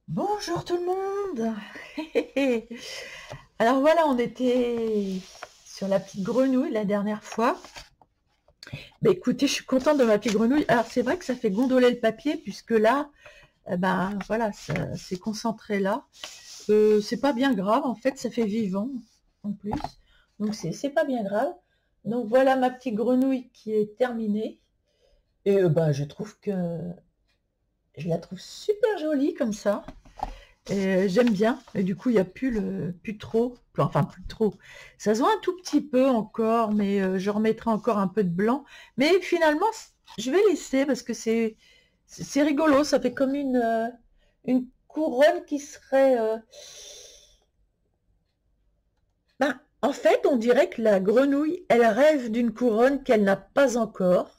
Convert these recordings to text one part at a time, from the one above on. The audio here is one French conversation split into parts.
Bonjour tout le monde. Alors voilà, on était sur la petite grenouille la dernière fois. Écoutez, je suis contente de ma petite grenouille. Alors c'est vrai que ça fait gondoler le papier puisque là, ben voilà, ça s'est concentré là. C'est pas bien grave, en fait, ça fait vivant en plus. Donc c'est pas bien grave. Donc voilà ma petite grenouille qui est terminée. Et ben je trouve que je la trouve super jolie comme ça. Et j'aime bien. Et du coup, il n'y a plus trop, enfin plus trop. Ça se voit un tout petit peu encore, mais je remettrai encore un peu de blanc. Mais finalement, je vais laisser parce que c'est rigolo. Ça fait comme une couronne qui serait. En fait, on dirait que la grenouille, elle rêve d'une couronne qu'elle n'a pas encore.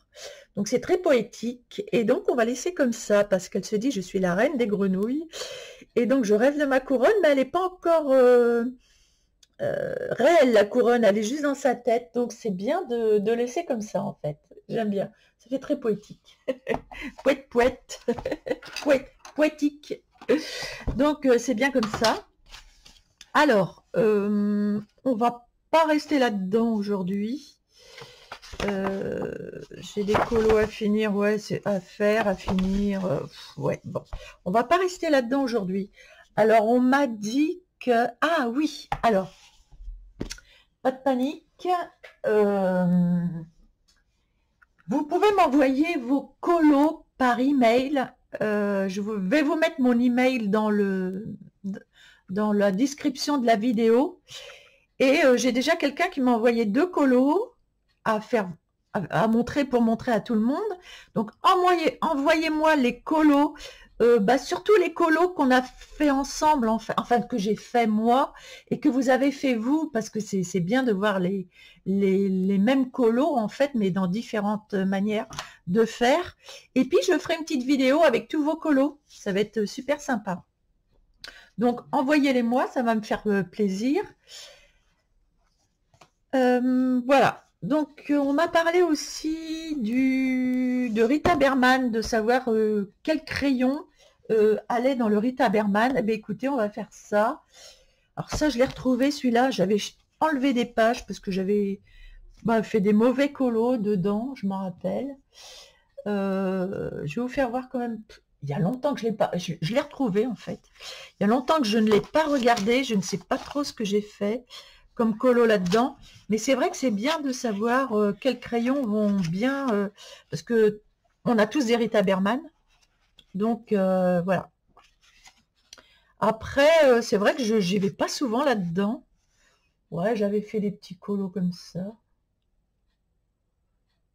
Donc c'est très poétique. Et donc on va laisser comme ça parce qu'elle se dit, je suis la reine des grenouilles. Et donc je rêve de ma couronne, mais elle n'est pas encore réelle, la couronne, elle est juste dans sa tête. Donc c'est bien de laisser comme ça en fait. J'aime bien. Ça fait très poétique. Poète, poète. Poète, poétique. Donc c'est bien comme ça. Alors, on va pas rester là-dedans aujourd'hui. J'ai des colos à finir, ouais, c'est à faire, à finir. Ouais, bon. On va pas rester là-dedans aujourd'hui. Alors, on m'a dit que... Ah oui, alors, pas de panique. Euh, Vous pouvez m'envoyer vos colos par email. Je vais vous mettre mon email dans la description de la vidéo. Et j'ai déjà quelqu'un qui m'a envoyé 2 colos à faire à montrer pour montrer à tout le monde. Donc envoyez-moi les colos, surtout les colos qu'on a fait ensemble, enfin que j'ai fait moi et que vous avez fait vous, parce que c'est bien de voir les mêmes colos en fait, mais dans différentes manières de faire. Et puis je ferai une petite vidéo avec tous vos colos. Ça va être super sympa. Donc envoyez-les moi, ça va me faire plaisir. Voilà. Donc, on m'a parlé aussi de Rita Berman, de savoir quel crayon allait dans le Rita Berman. Eh bien, écoutez, on va faire ça. Alors ça, je l'ai retrouvé, celui-là. J'avais enlevé des pages parce que j'avais fait des mauvais colos dedans, je m'en rappelle. Je vais vous faire voir quand même. Il y a longtemps que je l'ai pas. Je l'ai retrouvé, en fait. Il y a longtemps que je ne l'ai pas regardé. Je ne sais pas trop ce que j'ai fait comme colo là-dedans. Mais c'est vrai que c'est bien de savoir quels crayons vont bien, parce que on a tous des Rita Berman. Donc voilà. Après, c'est vrai que je n'y vais pas souvent là-dedans. Ouais, j'avais fait des petits colos comme ça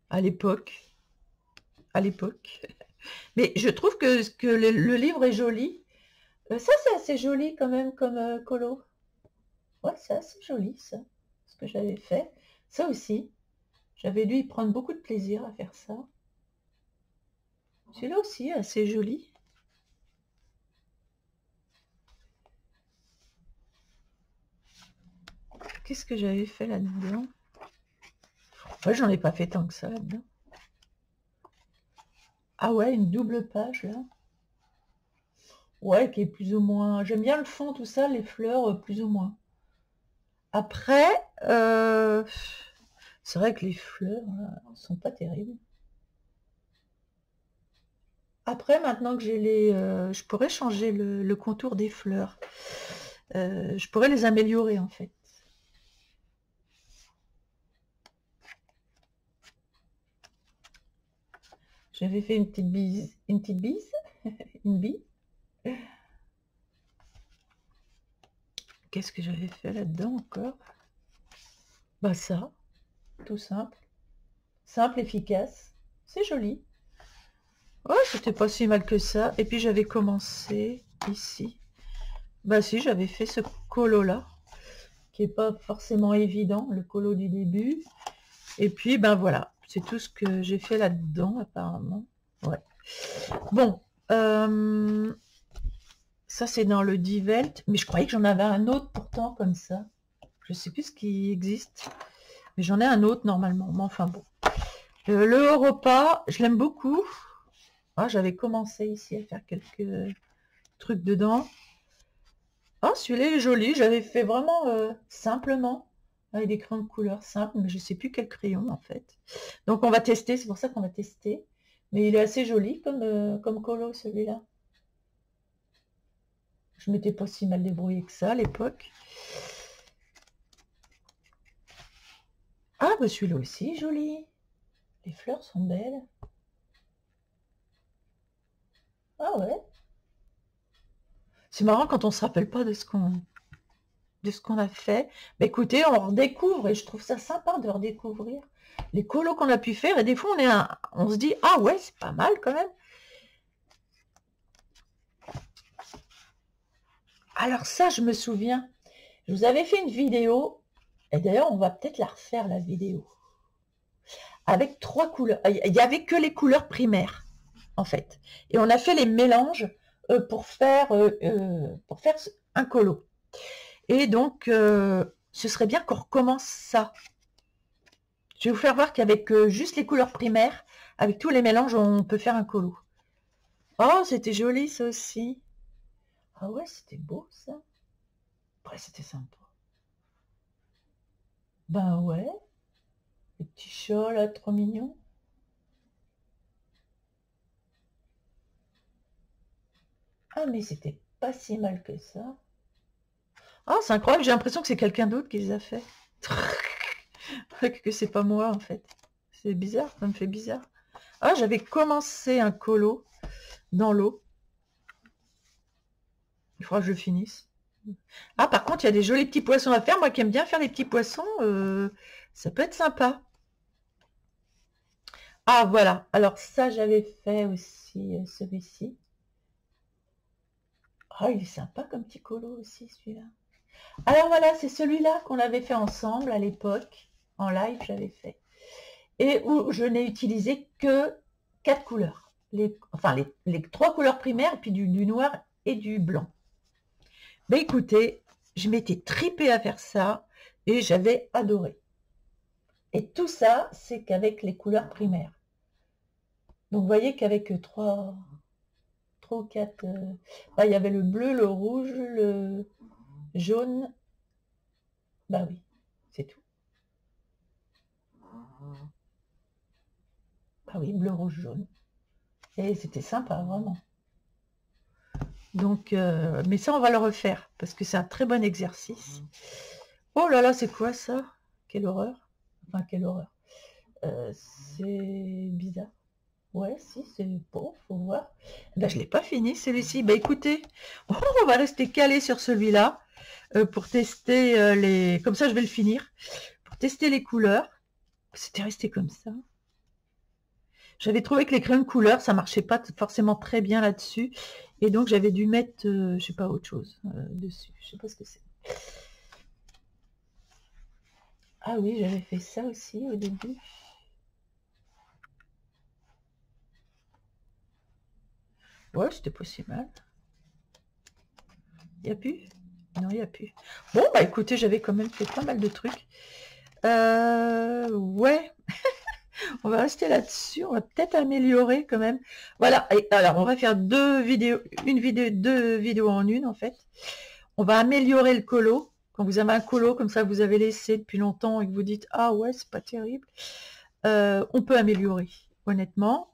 à l'époque. À l'époque. Mais je trouve que le livre est joli. Ça, c'est assez joli quand même comme colo. Ouais, c'est assez joli ça, ce que j'avais fait. Ça aussi, j'avais dû y prendre beaucoup de plaisir à faire ça. Celui-là aussi, assez joli. Qu'est-ce que j'avais fait là-dedans? Ouais, j'en ai pas fait tant que ça là-dedans. Ah ouais, une double page là. Ouais, qui est plus ou moins... J'aime bien le fond, tout ça, les fleurs, plus ou moins. Après, c'est vrai que les fleurs là, sont pas terribles. Après, maintenant que j'ai je pourrais changer le contour des fleurs. Je pourrais les améliorer en fait. J'avais fait une petite bise, une bille. Qu'est-ce que j'avais fait là-dedans encore? Bah ça, tout simple. Simple, efficace. C'est joli. Ouais, c'était pas si mal que ça. Et puis j'avais commencé ici. Bah si, j'avais fait ce colo-là, qui est pas forcément évident, le colo du début. Et puis, ben voilà, c'est tout ce que j'ai fait là-dedans, apparemment. Ouais. Bon, ça c'est dans le Die Welt, mais je croyais que j'en avais un autre pourtant comme ça. Je sais plus ce qui existe, mais j'en ai un autre normalement. Mais enfin bon. Le Europa, je l'aime beaucoup. Ah, j'avais commencé ici à faire quelques trucs dedans. Oh, celui-là est joli. J'avais fait vraiment simplement, avec des crayons de couleur simples, mais je sais plus quel crayon en fait. Donc on va tester, c'est pour ça qu'on va tester. Mais il est assez joli comme colo celui-là. Je m'étais pas si mal débrouillée que ça à l'époque. Ah, bah celui-là aussi joli. Les fleurs sont belles. Ah ouais. C'est marrant quand on se rappelle pas de ce qu'on a fait. Bah écoutez, on redécouvre et je trouve ça sympa de redécouvrir les colos qu'on a pu faire. Et des fois, on se dit, ah ouais, c'est pas mal quand même. Alors ça, je me souviens, je vous avais fait une vidéo, et d'ailleurs, on va peut-être la refaire, la vidéo, avec 3 couleurs. Il n'y avait que les couleurs primaires, en fait. Et on a fait les mélanges pour faire un colo. Et donc, ce serait bien qu'on recommence ça. Je vais vous faire voir qu'avec juste les couleurs primaires, avec tous les mélanges, on peut faire un colo. Oh, c'était joli ça aussi. Ah ouais, c'était beau ça. Ouais, c'était sympa. Ben ouais. Le petit chat là, trop mignon. Ah mais c'était pas si mal que ça. Ah, c'est incroyable, j'ai l'impression que c'est quelqu'un d'autre qui les a fait. Que c'est pas moi en fait. C'est bizarre, ça me fait bizarre. Ah, j'avais commencé un colo dans l'eau. Il faudra que je finisse. Ah, par contre, il y a des jolis petits poissons à faire. Moi qui aime bien faire des petits poissons, ça peut être sympa. Ah, voilà. Alors ça, j'avais fait aussi celui-ci. Ah, il est sympa comme petit colo aussi, celui-là. Alors voilà, c'est celui-là qu'on avait fait ensemble à l'époque. En live, j'avais fait. Et où je n'ai utilisé que 4 couleurs. Les 3 couleurs primaires, puis du noir et du blanc. Ben écoutez, je m'étais tripée à faire ça et j'avais adoré. Et tout ça, c'est qu'avec les couleurs primaires. Donc vous voyez qu'avec 3 ou 4, il y avait le bleu, le rouge, le jaune. Bah oui, c'est tout. Ah oui, bleu, rouge, jaune. Et c'était sympa, vraiment. Donc, mais ça, on va le refaire, parce que c'est un très bon exercice. Oh là là, c'est quoi ça? Quelle horreur. Enfin, quelle horreur. C'est bizarre. Ouais, si, c'est beau, faut voir. Ben, je ne l'ai pas fini, celui-ci. Ben, écoutez, on va rester calé sur celui-là pour tester les... Comme ça, je vais le finir. Pour tester les couleurs. C'était resté comme ça. J'avais trouvé que les crayons de couleur, ça marchait pas forcément très bien là-dessus. Et donc, j'avais dû mettre, je sais pas, autre chose dessus. Je sais pas ce que c'est. Ah oui, j'avais fait ça aussi au début. Ouais, c'était pas si mal. Il n'y a plus? Non, il n'y a plus. Bon, bah écoutez, j'avais quand même fait pas mal de trucs. Ouais. On va rester là-dessus. On va peut-être améliorer quand même. Voilà. Et alors, on va faire deux vidéos en une, en fait. On va améliorer le colo. Quand vous avez un colo comme ça, vous avez laissé depuis longtemps et que vous dites, ah ouais, c'est pas terrible. On peut améliorer, honnêtement.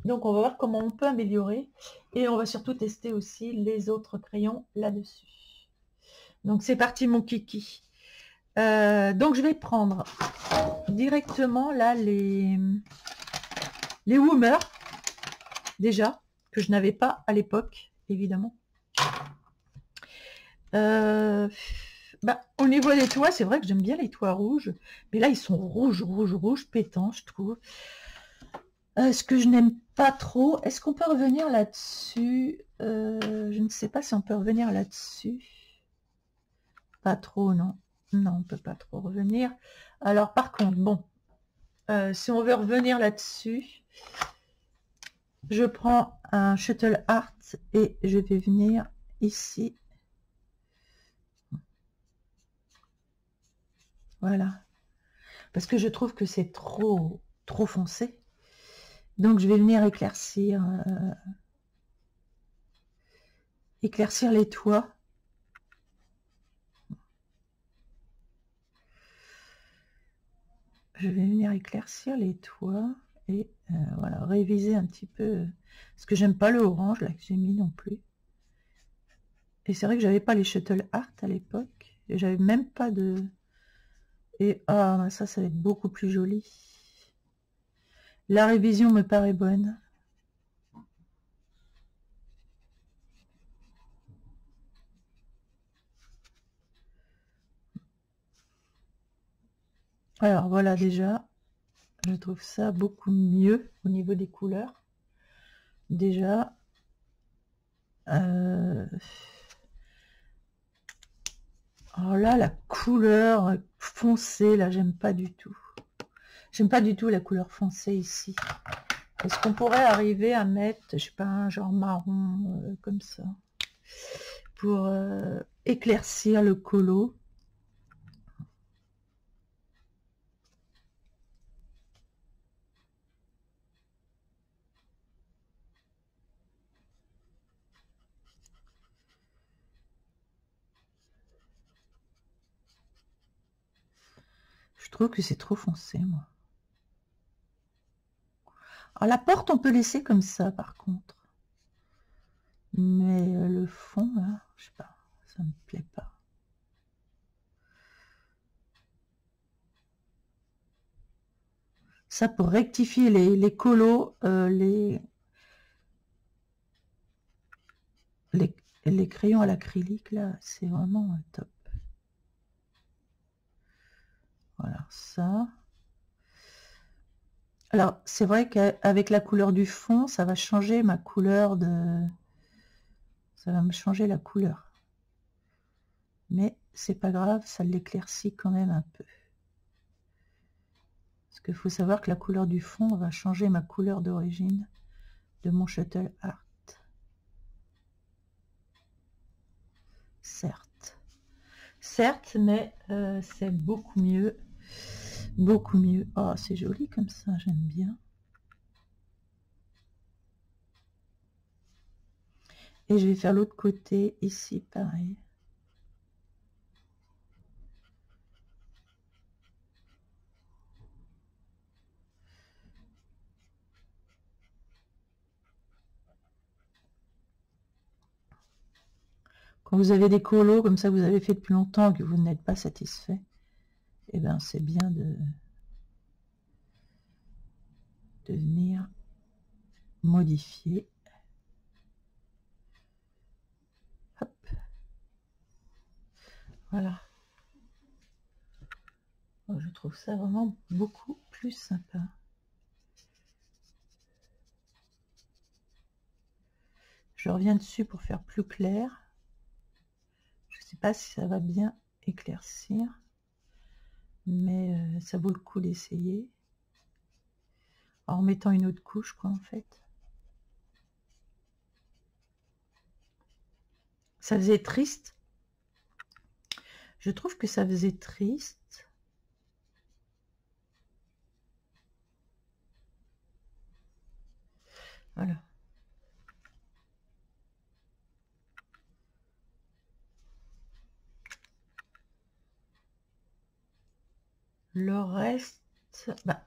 Donc, on va voir comment on peut améliorer. Et on va surtout tester aussi les autres crayons là-dessus. Donc, c'est parti, mon kiki. Donc, je vais prendre directement, là, les Woomer, déjà, que je n'avais pas à l'époque, évidemment. Au niveau des toits, c'est vrai que j'aime bien les toits rouges. Mais là, ils sont rouges, pétants, je trouve. Ce que je n'aime pas trop, est-ce qu'on peut revenir là-dessus? Je ne sais pas si on peut revenir là-dessus. Pas trop, non. Non, on peut pas trop revenir. Alors, par contre, bon, si on veut revenir là-dessus, je prends un Shuttle Art et je vais venir ici. Voilà. Parce que je trouve que c'est trop foncé. Donc, je vais venir éclaircir éclaircir les toits. Je vais venir éclaircir les toits et voilà, réviser un petit peu. Parce que j'aime pas le orange là que j'ai mis non plus. Et c'est vrai que j'avais pas les Shuttle Art à l'époque. Et j'avais même pas de... Et ah, ça va être beaucoup plus joli. La révision me paraît bonne. Alors voilà, déjà, je trouve ça beaucoup mieux au niveau des couleurs. Déjà, alors là, la couleur foncée, là, j'aime pas du tout. J'aime pas du tout la couleur foncée ici. Est-ce qu'on pourrait arriver à mettre, je sais pas, un genre marron comme ça, pour éclaircir le colo? Je trouve que c'est trop foncé, moi. Alors, la porte, on peut laisser comme ça, par contre. Mais le fond, là, je sais pas, ça me plaît pas. Ça, pour rectifier les colos, les crayons à l'acrylique, là, c'est vraiment top. Voilà, ça. Alors, c'est vrai qu'avec la couleur du fond, ça va changer ma couleur de... Ça va me changer la couleur. Mais c'est pas grave, ça l'éclaircit quand même un peu. Parce qu'il faut savoir que la couleur du fond va changer ma couleur d'origine de mon Shuttle Art. Certes. Certes, mais c'est beaucoup mieux. Beaucoup mieux. Oh, c'est joli comme ça, j'aime bien. Et je vais faire l'autre côté, ici, pareil. Quand vous avez des colos comme ça, que vous avez fait depuis longtemps, que vous n'êtes pas satisfait, eh bien, c'est bien de venir modifier. Hop. Voilà. Oh, je trouve ça vraiment beaucoup plus sympa. Je reviens dessus pour faire plus clair. Je ne sais pas si ça va bien éclaircir, mais ça vaut le coup d'essayer. En mettant une autre couche, quoi, en fait. Ça faisait triste. Je trouve que ça faisait triste. Voilà. Le reste, bah,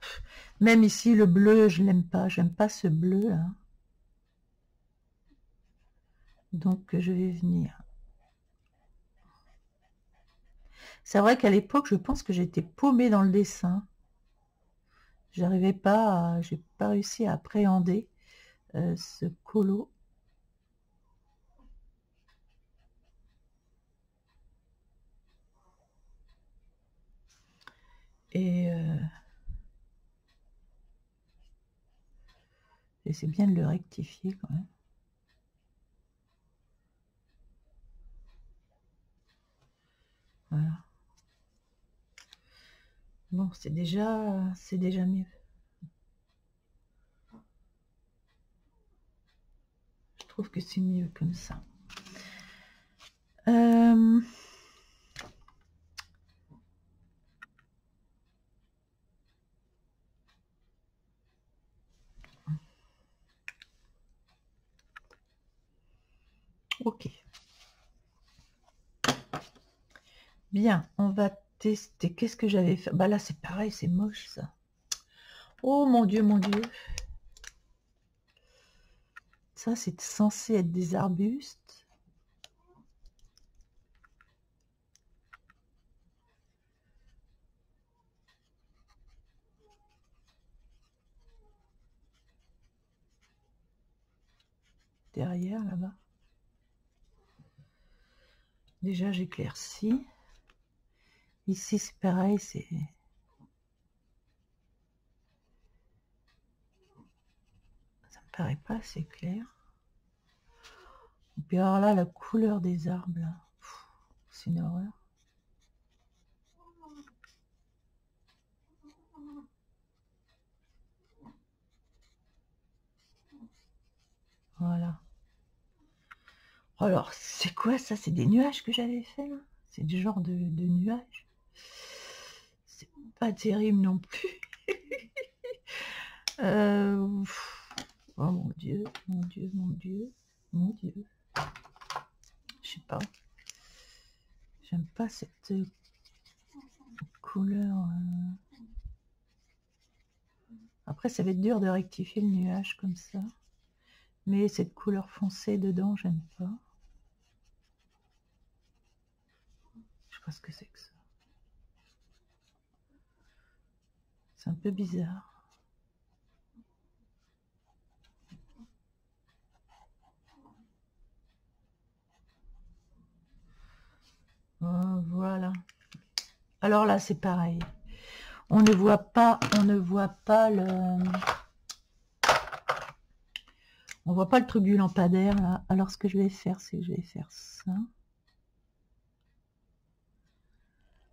même ici, le bleu, je l'aime pas. J'aime pas ce bleu, là. Donc, je vais venir. C'est vrai qu'à l'époque, je pense que j'étais paumée dans le dessin. J'arrivais pas, j'ai pas réussi à appréhender ce colo. Et c'est bien de le rectifier quand même. Voilà. Bon, c'est déjà mieux. Je trouve que c'est mieux comme ça. Ok. Bien, on va tester. Qu'est-ce que j'avais fait? Bah là, c'est pareil, c'est moche, ça. Oh mon Dieu, mon Dieu. Ça, c'est censé être des arbustes. Derrière, là-bas. Déjà, j'éclaircis. Ici, c'est pareil, c'est... Ça me paraît pas assez clair. Et puis alors là, la couleur des arbres, là, c'est une horreur. Voilà. Alors, c'est quoi ça? C'est des nuages que j'avais fait, là? C'est du genre de nuages. C'est pas terrible non plus. Oh mon Dieu, mon Dieu, mon Dieu, mon Dieu. Je sais pas. J'aime pas cette couleur. Après, ça va être dur de rectifier le nuage comme ça. Mais cette couleur foncée dedans, j'aime pas. Je sais pas ce que c'est que ça. C'est un peu bizarre. Voilà. Alors là, c'est pareil. On ne voit pas le... On voit pas le truc du lampadaire, là. Alors, ce que je vais faire, c'est que je vais faire ça.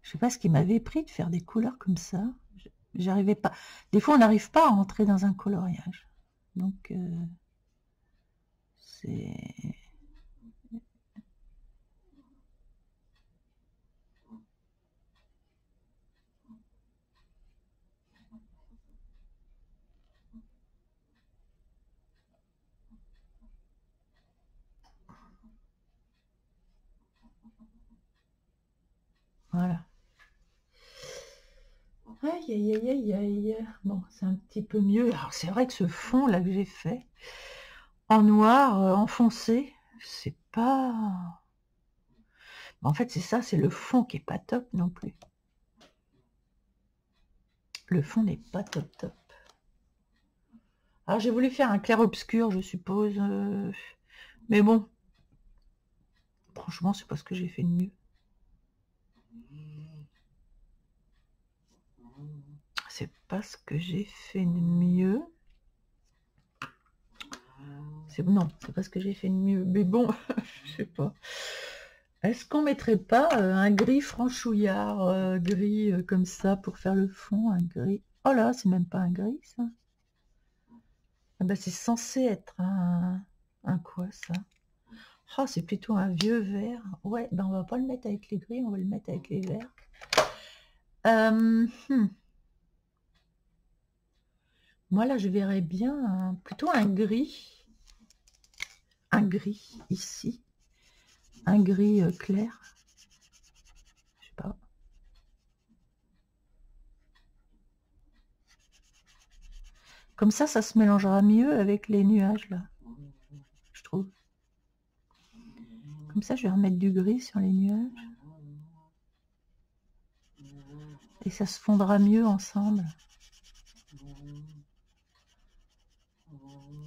Je sais pas ce qui m'avait pris de faire des couleurs comme ça. J'arrivais pas. Des fois, on n'arrive pas à rentrer dans un coloriage. Donc, c'est... Voilà. Aïe, aïe, aïe, aïe, aïe. Bon, c'est un petit peu mieux. Alors, c'est vrai que ce fond, là, que j'ai fait, en noir, en foncé, c'est pas... En fait, c'est ça, c'est le fond qui est pas top non plus. Le fond n'est pas top top. Alors, j'ai voulu faire un clair-obscur, je suppose. Mais bon, franchement, c'est pas ce que j'ai fait de mieux. C'est pas ce que j'ai fait de mieux. Non, c'est pas ce que j'ai fait de mieux. Mais bon, je sais pas. Est-ce qu'on mettrait pas un gris franchouillard, gris comme ça pour faire le fond, un gris? Oh là, c'est même pas un gris, ça. Ah bah, c'est censé être un quoi, ça? Oh, c'est plutôt un vieux vert. Ouais, ben on va pas le mettre avec les gris, on va le mettre avec les verts. Moi, là, je verrais bien plutôt un gris. Un gris, ici. Un gris clair. Je sais pas. Comme ça se mélangera mieux avec les nuages, là. Je trouve. Comme ça, je vais remettre du gris sur les nuages. Et ça se fondra mieux ensemble.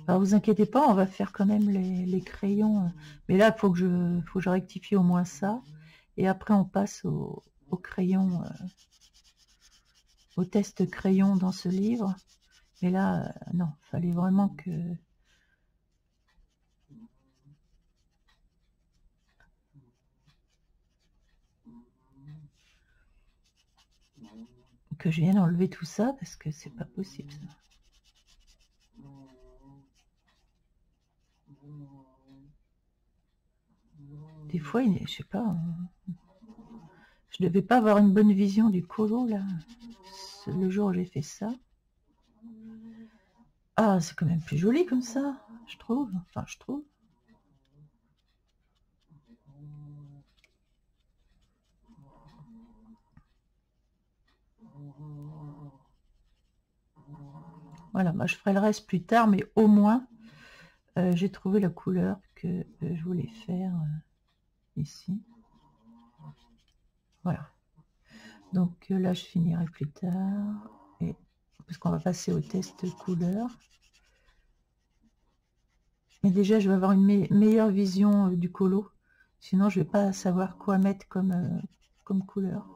Alors, vous inquiétez pas, on va faire quand même les crayons. Mais là, il faut que je rectifie au moins ça. Et après, on passe au crayon, au test crayon dans ce livre. Mais là, non, il fallait vraiment que je vienne enlever tout ça, parce que c'est pas possible, ça. Des fois, je sais pas, je devais pas avoir une bonne vision du colo, là, le jour où j'ai fait ça. Ah, c'est quand même plus joli comme ça, je trouve. Enfin, je trouve. Voilà, moi je ferai le reste plus tard, mais au moins j'ai trouvé la couleur que je voulais faire ici. Voilà. Donc là je finirai plus tard, et parce qu'on va passer au test couleur. Mais déjà je vais avoir une meilleure vision du colo, sinon je vais pas savoir quoi mettre comme, comme couleur.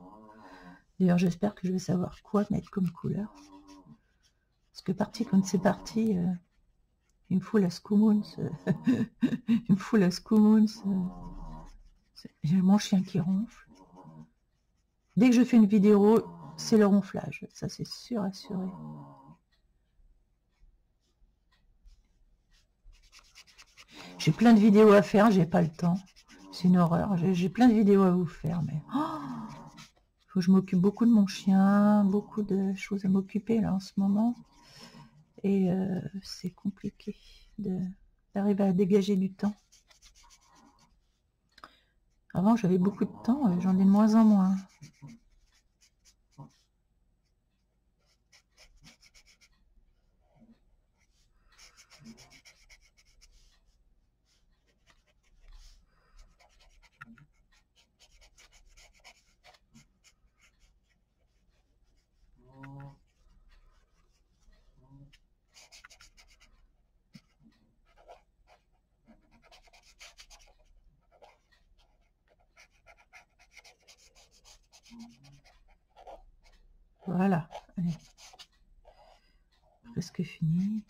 D'ailleurs j'espère que je vais savoir quoi mettre comme couleur. Parce que parti quand c'est parti, il me fout la Scoumoons. Il me fout la Scoumoons. J'ai mon chien qui ronfle. Dès que je fais une vidéo, c'est le ronflage. Ça, c'est sûr, assuré. J'ai plein de vidéos à faire, j'ai pas le temps. C'est une horreur. J'ai plein de vidéos à vous faire, mais faut que je m'occupe beaucoup de mon chien, beaucoup de choses à m'occuper là en ce moment. Et c'est compliqué d'arriver à dégager du temps. Avant, j'avais beaucoup de temps, j'en ai de moins en moins. Voilà, allez. Presque fini.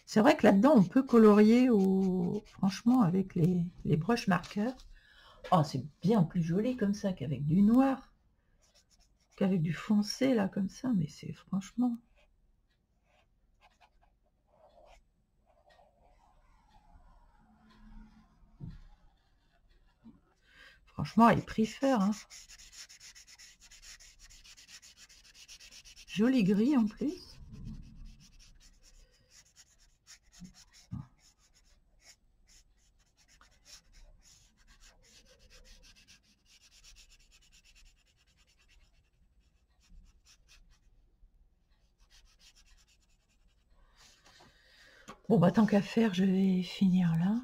C'est vrai que là-dedans, on peut colorier franchement avec les brushes marqueurs. Oh, c'est bien plus joli comme ça qu'avec du noir, qu'avec du foncé là comme ça, mais c'est franchement... Franchement, il préfère. Hein. Joli gris en plus. Bon, bah tant qu'à faire, je vais finir là.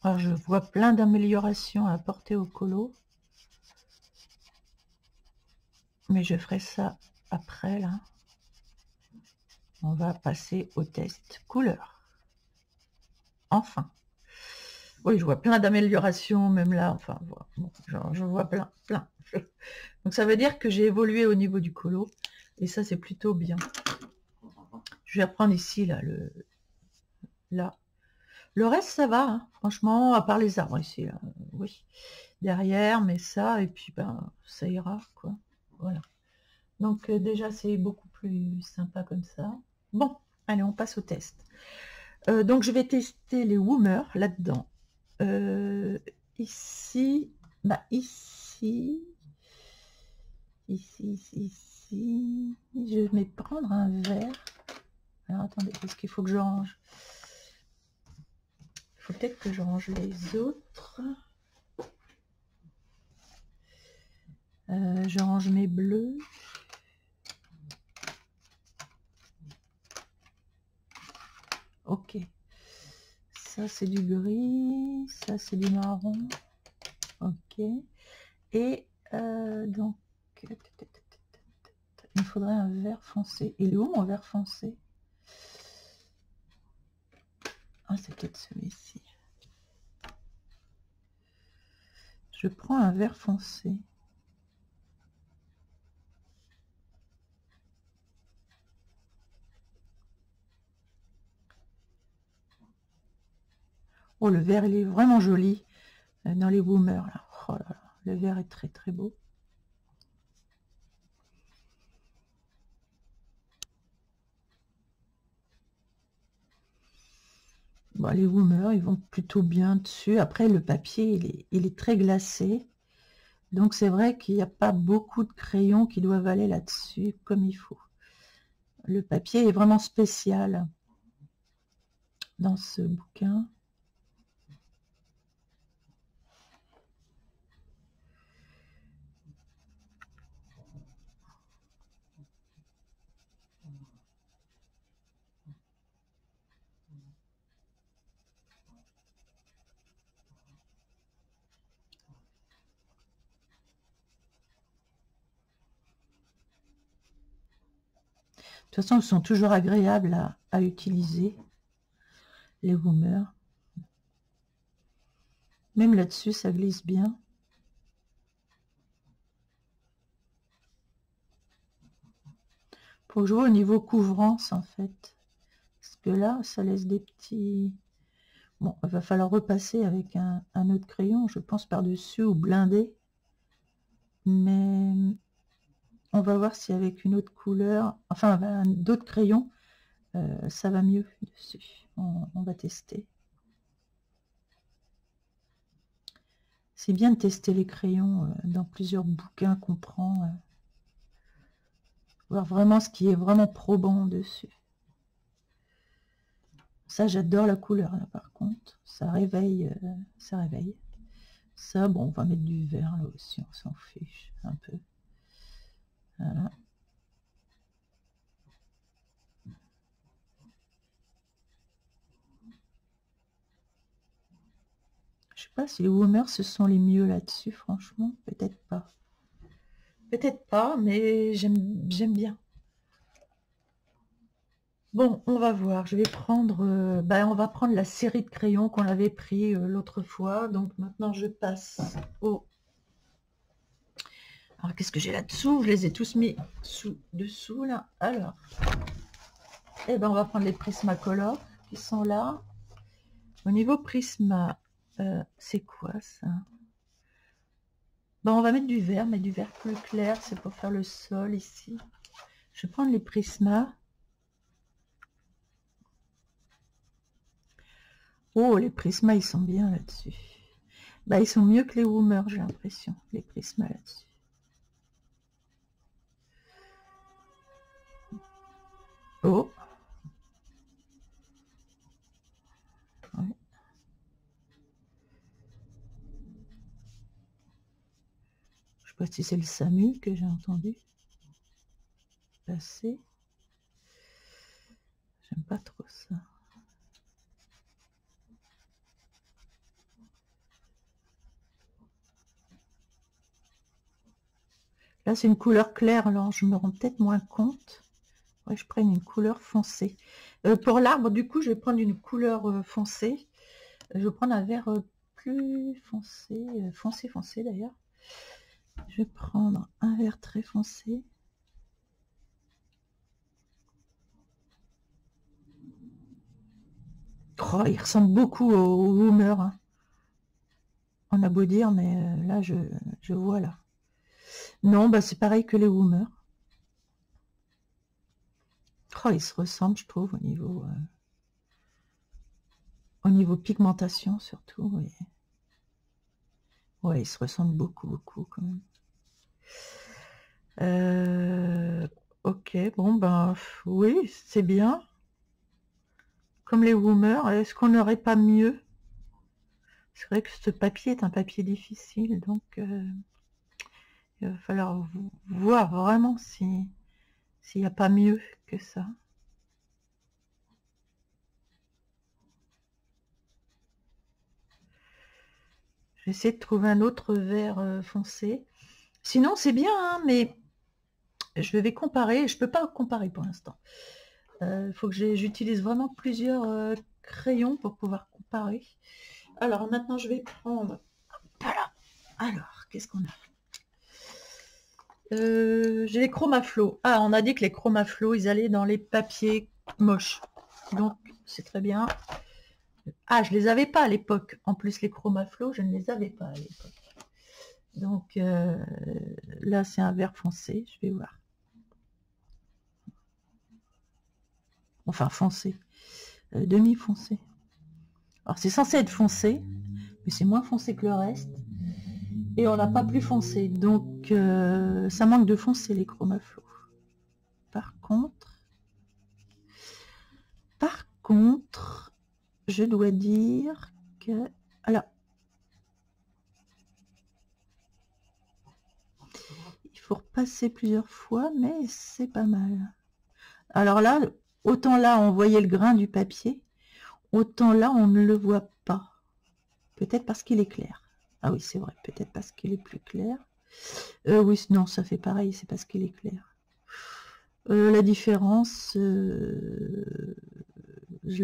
Alors, je vois plein d'améliorations à apporter au colo. Mais je ferai ça après, là. On va passer au test couleur. Enfin. Oui, je vois plein d'améliorations, même là. Enfin, bon, je vois plein. Donc, ça veut dire que j'ai évolué au niveau du colo. Et ça, c'est plutôt bien. Je vais reprendre ici, là, là. Le reste, ça va, hein. Franchement, à part les arbres ici, là, oui. Derrière, mais ça, et puis, ben, ça ira, quoi. Voilà. Donc, déjà, c'est beaucoup plus sympa comme ça. Bon, allez, on passe au test. Donc, je vais tester les Woomer là-dedans. Ici, bah, ici, je vais prendre un verre. Alors, attendez, est-ce qu'il faut que je range? Il faut peut-être que je range les autres. Je range mes bleus. Ok. Ça, c'est du gris. Ça, c'est du marron. Ok. Et donc, il faudrait un vert foncé. Il est où mon vert foncé? Ah, c'est peut-être celui-ci. Je prends un vert foncé. Oh, le vert, il est vraiment joli dans les Woomers, là. Oh là là, le vert est très très beau. Bon, les Woomers, ils vont plutôt bien dessus. Après, le papier, il est très glacé. Donc, c'est vrai qu'il n'y a pas beaucoup de crayons qui doivent aller là-dessus comme il faut. Le papier est vraiment spécial dans ce bouquin. De toute façon, ils sont toujours agréables à utiliser, les Woomers. Même là-dessus, ça glisse bien. Faut jouer au niveau couvrance, en fait. Parce que là, ça laisse des petits... Bon, il va falloir repasser avec un autre crayon, je pense, par-dessus ou blinder. Mais on va voir si avec une autre couleur, enfin, d'autres crayons, ça va mieux dessus. On va tester. C'est bien de tester les crayons dans plusieurs bouquins qu'on prend. Voir vraiment ce qui est vraiment probant dessus. Ça, j'adore la couleur, là, par contre. Ça réveille, ça réveille. Ça, bon, on va mettre du vert, là aussi, on s'en fiche un peu. Voilà. Je sais pas si les Woomers, ce sont les mieux là-dessus, franchement. Peut-être pas. Peut-être pas, mais j'aime bien. Bon, on va voir. Je vais prendre... on va prendre la série de crayons qu'on avait pris l'autre fois. Donc maintenant, je passe au... Alors, qu'est-ce que j'ai là-dessous? Je les ai tous mis dessous, là. Alors, eh ben, on va prendre les Prismacolor qui sont là. Au niveau Prisma, c'est quoi, ça? Bon, on va mettre du vert, mais du vert plus clair. C'est pour faire le sol, ici. Je vais prendre les Prisma. Oh, les Prisma, ils sont bien là-dessus. Bah, ils sont mieux que les Woomers, j'ai l'impression, les Prisma là-dessus. Oh. Ouais. Je sais pas si c'est le SAMU que j'ai entendu passer. J'aime pas trop ça. Là, c'est une couleur claire, alors je me rends peut-être moins compte. Ouais, je prenne une couleur foncée. Pour l'arbre, du coup, je vais prendre une couleur foncée. Je vais prendre un vert plus foncé, foncé d'ailleurs. Je vais prendre un vert très foncé. Oh, il ressemble beaucoup au Woomer. Hein. On a beau dire, mais là, je vois là. Non, bah c'est pareil que les Woomers. Oh, ils se ressemblent, je trouve, au niveau pigmentation, surtout. Oui. Ouais, ils se ressemblent beaucoup, quand même. Ok, bon, ben, oui, c'est bien. Comme les Woomers, est-ce qu'on n'aurait pas mieux? C'est vrai que ce papier est un papier difficile, donc il va falloir voir vraiment s'il n'y a pas mieux que ça. J'essaie de trouver un autre vert foncé. Sinon, c'est bien, hein, mais je vais comparer. Je ne peux pas comparer pour l'instant. Il faut que j'utilise vraiment plusieurs crayons pour pouvoir comparer. Alors, maintenant, je vais prendre... Voilà. Alors, qu'est-ce qu'on a? J'ai les Chromaflow. Ah, on a dit que les Chromaflow, ils allaient dans les papiers moches. Donc, c'est très bien. Ah, je les avais pas à l'époque. En plus, les Chromaflow, je ne les avais pas à l'époque. Donc là, c'est un vert foncé. Je vais voir. Enfin, foncé. Demi-foncé. Alors, c'est censé être foncé, mais c'est moins foncé que le reste. Et on n'a pas plus foncé. Donc, ça manque de foncé, les Chromaflow. Par contre, je dois dire que... Alors, il faut repasser plusieurs fois, mais c'est pas mal. Alors là, autant là, on voyait le grain du papier, autant là, on ne le voit pas. Peut-être parce qu'il est clair. Ah oui, c'est vrai, peut-être parce qu'il est plus clair. Oui, non, ça fait pareil, c'est parce qu'il est clair. La différence, je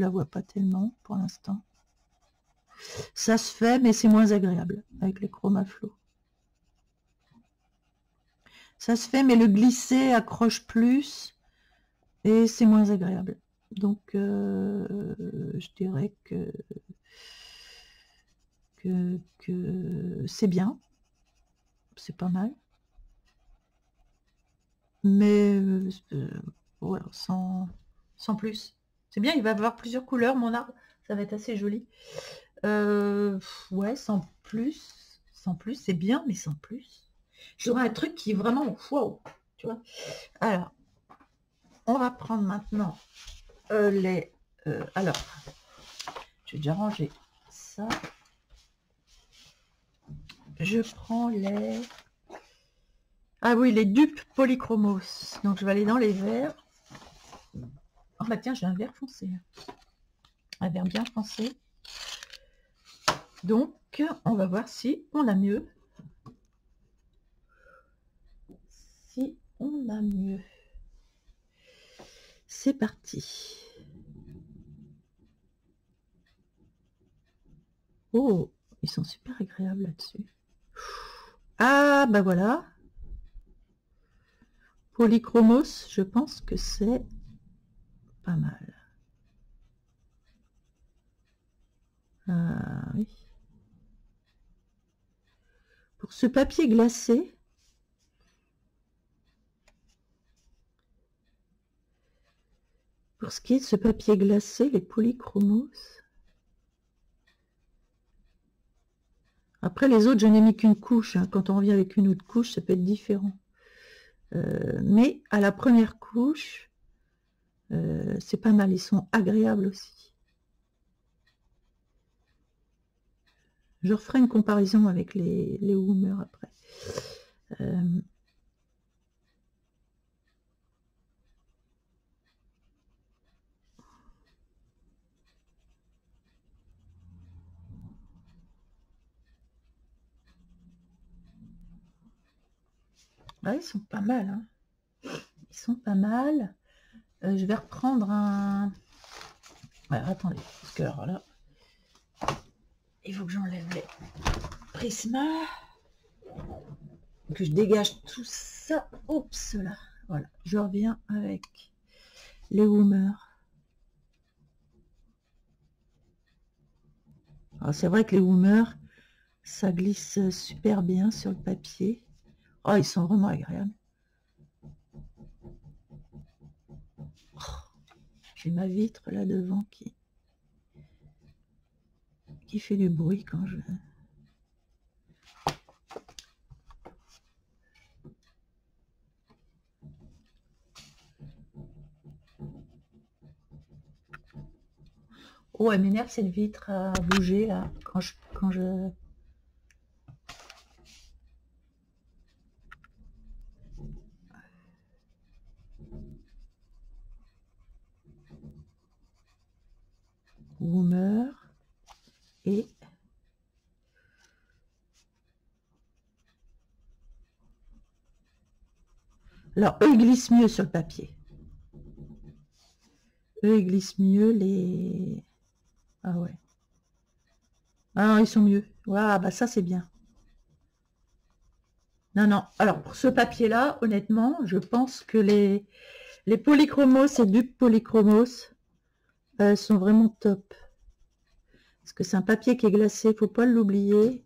la vois pas tellement pour l'instant. Ça se fait, mais c'est moins agréable avec les Chromaflow. Ça se fait, mais le glisser accroche plus et c'est moins agréable. Donc, je dirais que c'est bien, c'est pas mal. Mais voilà, sans plus. C'est bien, il va avoir plusieurs couleurs, mon arbre. Ça va être assez joli. Ouais, sans plus, c'est bien, mais sans plus. J'aurais un truc qui est vraiment wow, tu vois. Alors, on va prendre maintenant les... alors, j'ai déjà rangé ça. Je prends les... Ah oui, les dupes polychromos. Donc, je vais aller dans les verts. Oh bah tiens, j'ai un vert foncé. Un vert bien foncé. Donc, on va voir si on a mieux. Si on a mieux. C'est parti. Oh, ils sont super agréables là-dessus. Ah, bah voilà. Polychromos, je pense que c'est pas mal. Ah oui. Pour ce papier glacé, pour ce qui est de ce papier glacé, les polychromos. Après, les autres, je n'ai mis qu'une couche. Hein. Quand on revient avec une autre couche, ça peut être différent. Mais à la première couche, c'est pas mal. Ils sont agréables aussi. Je referai une comparaison avec les Woomer après. Ouais, ils sont pas mal. Hein. Ils sont pas mal. Je vais reprendre un... Ouais, attendez, parce que alors là, il faut que j'enlève les prismas. Que je dégage tout ça. Oups, là. Voilà, je reviens avec les Woomer. Alors c'est vrai que les Woomer, ça glisse super bien sur le papier. Oh, ils sont vraiment agréables. Oh, j'ai ma vitre là devant qui fait du bruit quand je... Oh, elle m'énerve cette vitre à bouger là quand je... Woomer et alors eux ils glissent mieux sur le papier. Eux ils glissent mieux les... Ah ouais. Ah non, ils sont mieux. Waouh, bah ça c'est bien. Non, non. Alors pour ce papier-là, honnêtement, je pense que les polychromos et dupes polychromos sont vraiment top. Parce que c'est un papier qui est glacé, faut pas l'oublier.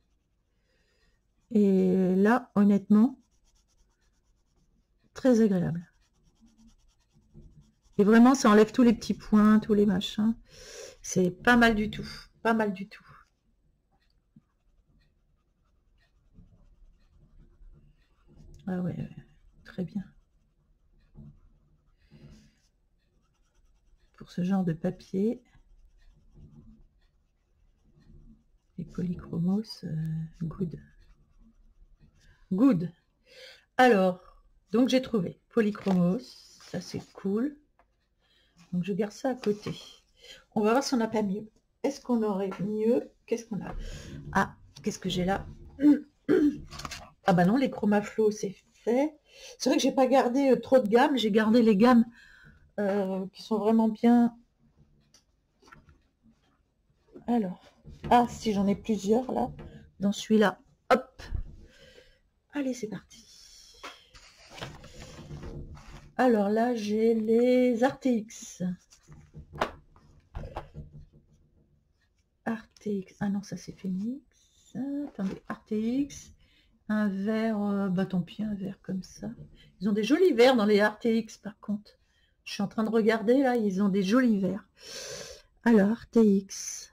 Et là, honnêtement, très agréable. Et vraiment, ça enlève tous les petits points, tous les machins. C'est pas mal du tout. Pas mal du tout. Ah ouais, ouais, très bien. Pour ce genre de papier. Les polychromos, good. Good. Alors, donc j'ai trouvé polychromos. Ça, c'est cool. Donc, je garde ça à côté. On va voir si on n'a pas mieux. Est-ce qu'on aurait mieux? Qu'est-ce qu'on a? Ah, qu'est-ce que j'ai là? Ah bah non, les chromaflow, c'est fait. C'est vrai que j'ai pas gardé trop de gammes. J'ai gardé les gammes qui sont vraiment bien. Alors, ah, si j'en ai plusieurs là. Dans celui-là, hop. Allez, c'est parti. Alors là, j'ai les RTX. RTX. Ah non, ça c'est Phoenix. Attendez, RTX. Un vert, bah tant pis, un vert comme ça. Ils ont des jolis verts dans les RTX par contre. Je suis en train de regarder là, ils ont des jolis verts. Alors, RTX.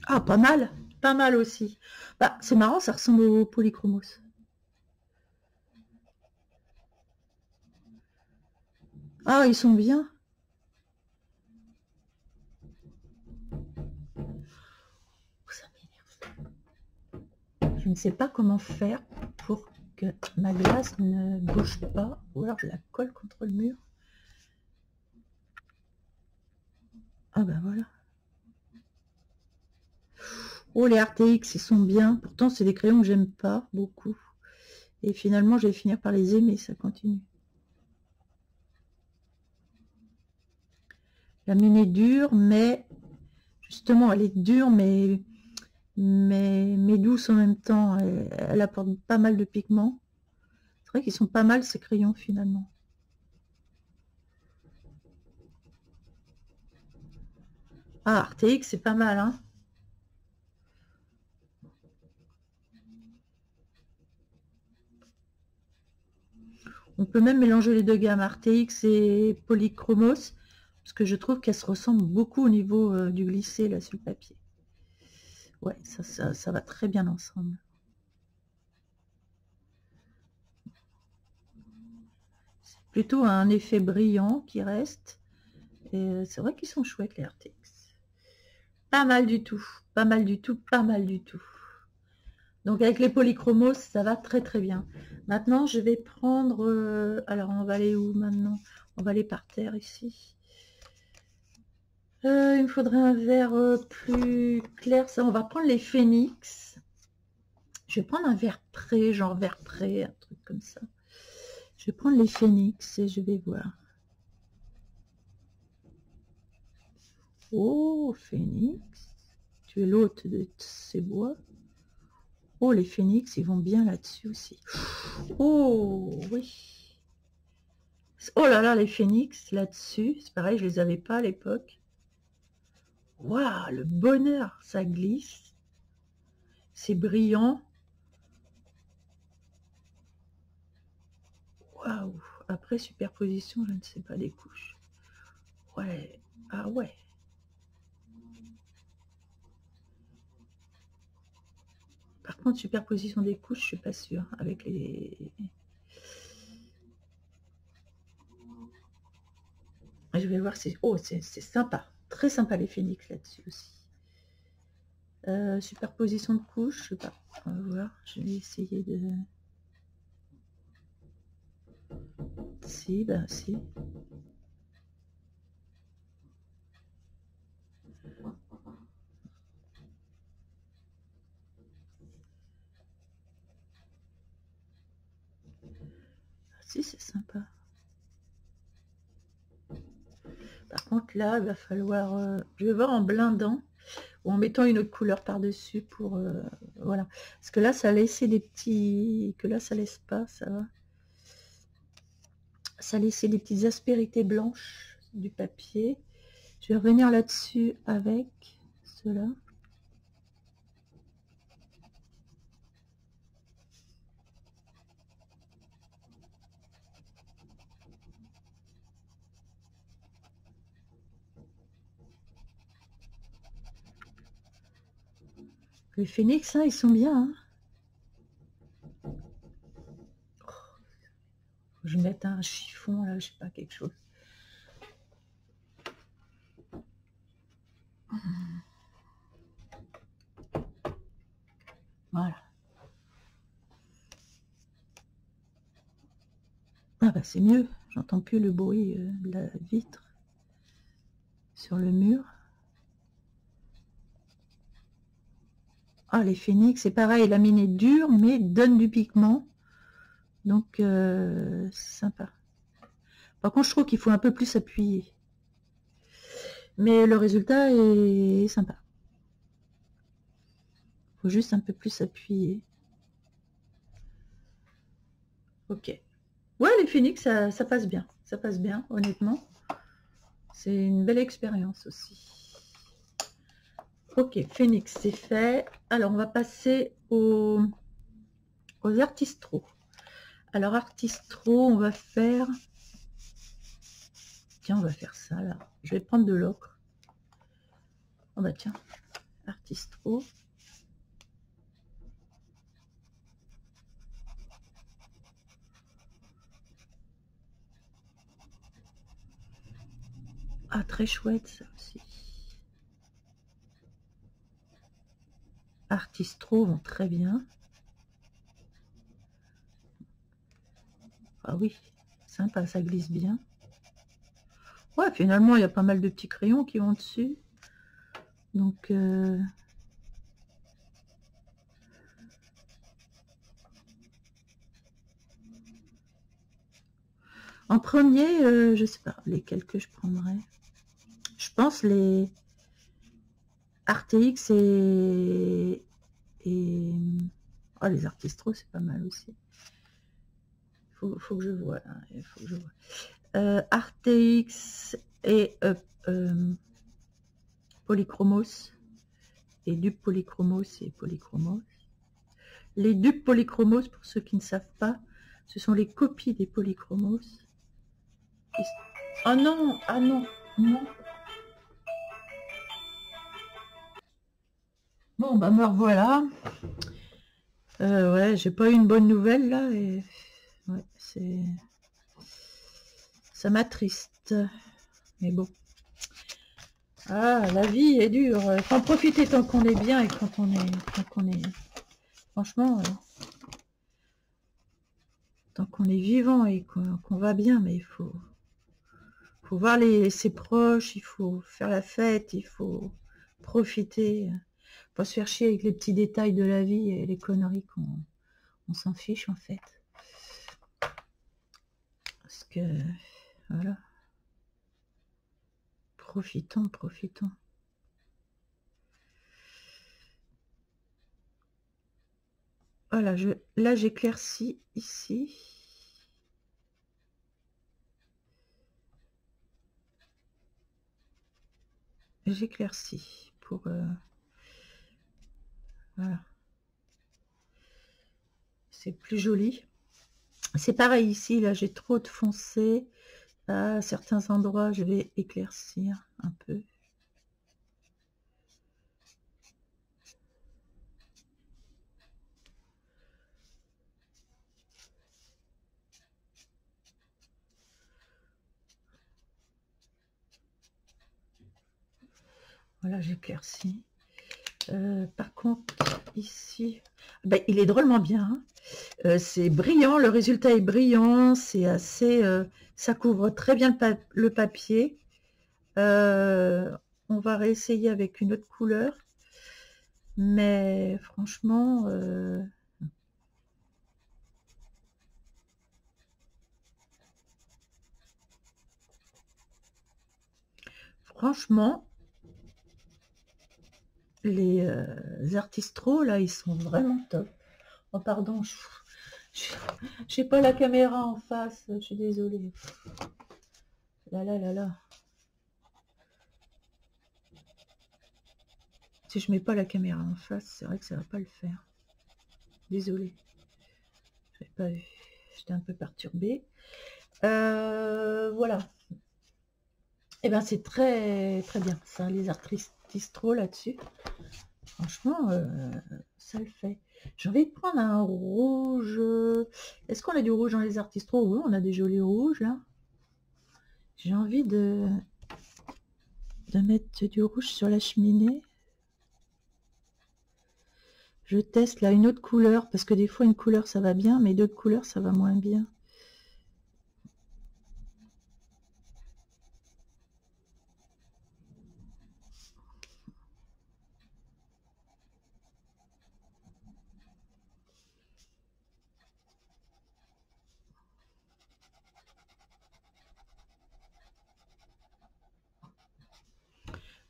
Ah, pas mal aussi. Bah, c'est marrant, ça ressemble au polychromos. Ah, ils sont bien. Ça m'énerve. Je ne sais pas comment faire pour que ma glace ne bouge pas. Ou alors je la colle contre le mur. Ah bah voilà. Oh, les RTX, ils sont bien. Pourtant, c'est des crayons que j'aime pas beaucoup. Et finalement, je vais finir par les aimer, ça continue. La mine est dure, mais justement, elle est dure, mais douce en même temps. Elle apporte pas mal de pigments. C'est vrai qu'ils sont pas mal, ces crayons, finalement. Ah, RTX, c'est pas mal, hein. On peut même mélanger les deux gammes, RTX et Polychromos, parce que je trouve qu'elles se ressemblent beaucoup au niveau du glissé, là, sur le papier. Ouais, ça va très bien ensemble. C'est plutôt un effet brillant qui reste. Et c'est vrai qu'ils sont chouettes, les RTX. Pas mal du tout, pas mal du tout, pas mal du tout. Donc avec les polychromos, ça va très très bien. Maintenant, je vais prendre... alors, on va aller où maintenant? On va aller par terre ici. Il me faudrait un vert plus clair. Ça, on va prendre les phénix. Je vais prendre un vert pré, genre vert pré, un truc comme ça. Je vais prendre les phénix et je vais voir. Oh, phénix. Tu es l'hôte de ces bois. Oh, les phénix, ils vont bien là-dessus aussi. Oh, oui. Oh là là, les phénix là-dessus. C'est pareil, je les avais pas à l'époque. Waouh, le bonheur, ça glisse. C'est brillant. Waouh. Après, superposition, je ne sais pas, des couches. Ouais. Ah ouais. Par contre, superposition des couches, je suis pas sûre. Avec les... Je vais voir si... Oh, c'est sympa. Très sympa les phénix là-dessus aussi. Superposition de couches, je sais pas. On va voir. Je vais essayer de... Si, ben si. Si, c'est sympa. Par contre, là, il va falloir... je vais voir en blindant. ou en mettant une autre couleur par-dessus pour... voilà. Parce que là, ça a laissé des petits... Que là, ça laisse pas, ça va. Ça a laissé des petites aspérités blanches du papier. Je vais revenir là-dessus avec cela. Les phénix, hein, ils sont bien. Hein. Je vais mettre un chiffon, là, je sais pas, quelque chose. Voilà. Ah bah c'est mieux, j'entends plus le bruit de la vitre sur le mur. Ah, les phénix, c'est pareil, la mine est dure, mais donne du pigment. Donc, c'est sympa. Par contre, je trouve qu'il faut un peu plus appuyer. Mais le résultat est sympa. Il faut juste un peu plus appuyer. Ok. Ouais, les phénix, ça passe bien. Ça passe bien, honnêtement. C'est une belle expérience aussi. Ok, phénix, c'est fait. Alors, on va passer aux artistros. Alors, artistro, on va faire... Tiens, on va faire ça, là. Je vais prendre de l'ocre. Oh bah tiens, artistro. Ah, très chouette, ça aussi. Artistro vont très bien. Ah oui, sympa, ça glisse bien. Ouais, finalement, il y a pas mal de petits crayons qui vont dessus. Donc, en premier, je sais pas, lesquels que je prendrais. Je pense les RTX et... Oh, les Artistro, c'est pas mal aussi. Faut que je vois, là. Il faut que je vois. RTX et Polychromos. Et dupes Polychromos et Polychromos. Les dupes Polychromos, pour ceux qui ne savent pas, ce sont les copies des Polychromos. Ah non, ah non, non. Bon, bah me revoilà. Ouais, j'ai pas eu une bonne nouvelle là et ouais, c'est... Ça m'attriste. Mais bon. Ah, la vie est dure. Il faut en profiter tant qu'on est bien et quand on est... Franchement, tant qu'on est vivant et qu'on va bien, mais il faut voir ses proches, il faut faire la fête, il faut profiter. Pas se faire chier avec les petits détails de la vie et les conneries on s'en fiche en fait. Parce que, voilà. Profitons, profitons. Voilà, là j'éclaircis ici. J'éclaircis pour... voilà. C'est plus joli. C'est pareil ici, là j'ai trop de foncé. À certains endroits, je vais éclaircir un peu. Voilà, j'éclaircis. Par contre, ici, ben, il est drôlement bien. Hein. C'est brillant, le résultat est brillant, c'est assez... ça couvre très bien le papier. On va réessayer avec une autre couleur. Mais franchement... franchement, les Artistro, là, ils sont vraiment top. Oh, pardon, j'ai pas la caméra en face, je suis désolée. Là, là, là, là. Si je mets pas la caméra en face, c'est vrai que ça va pas le faire. Désolée. J'avais pas vu. J'étais un peu perturbée. Voilà. Et ben c'est très très bien ça, les Artistro là-dessus. Franchement, ça le fait. J'ai envie de prendre un rouge. Est-ce qu'on a du rouge dans les Artistro? Oui, on a des jolis rouges là. J'ai envie de mettre du rouge sur la cheminée. Je teste là une autre couleur, parce que des fois une couleur ça va bien, mais d'autres couleurs ça va moins bien.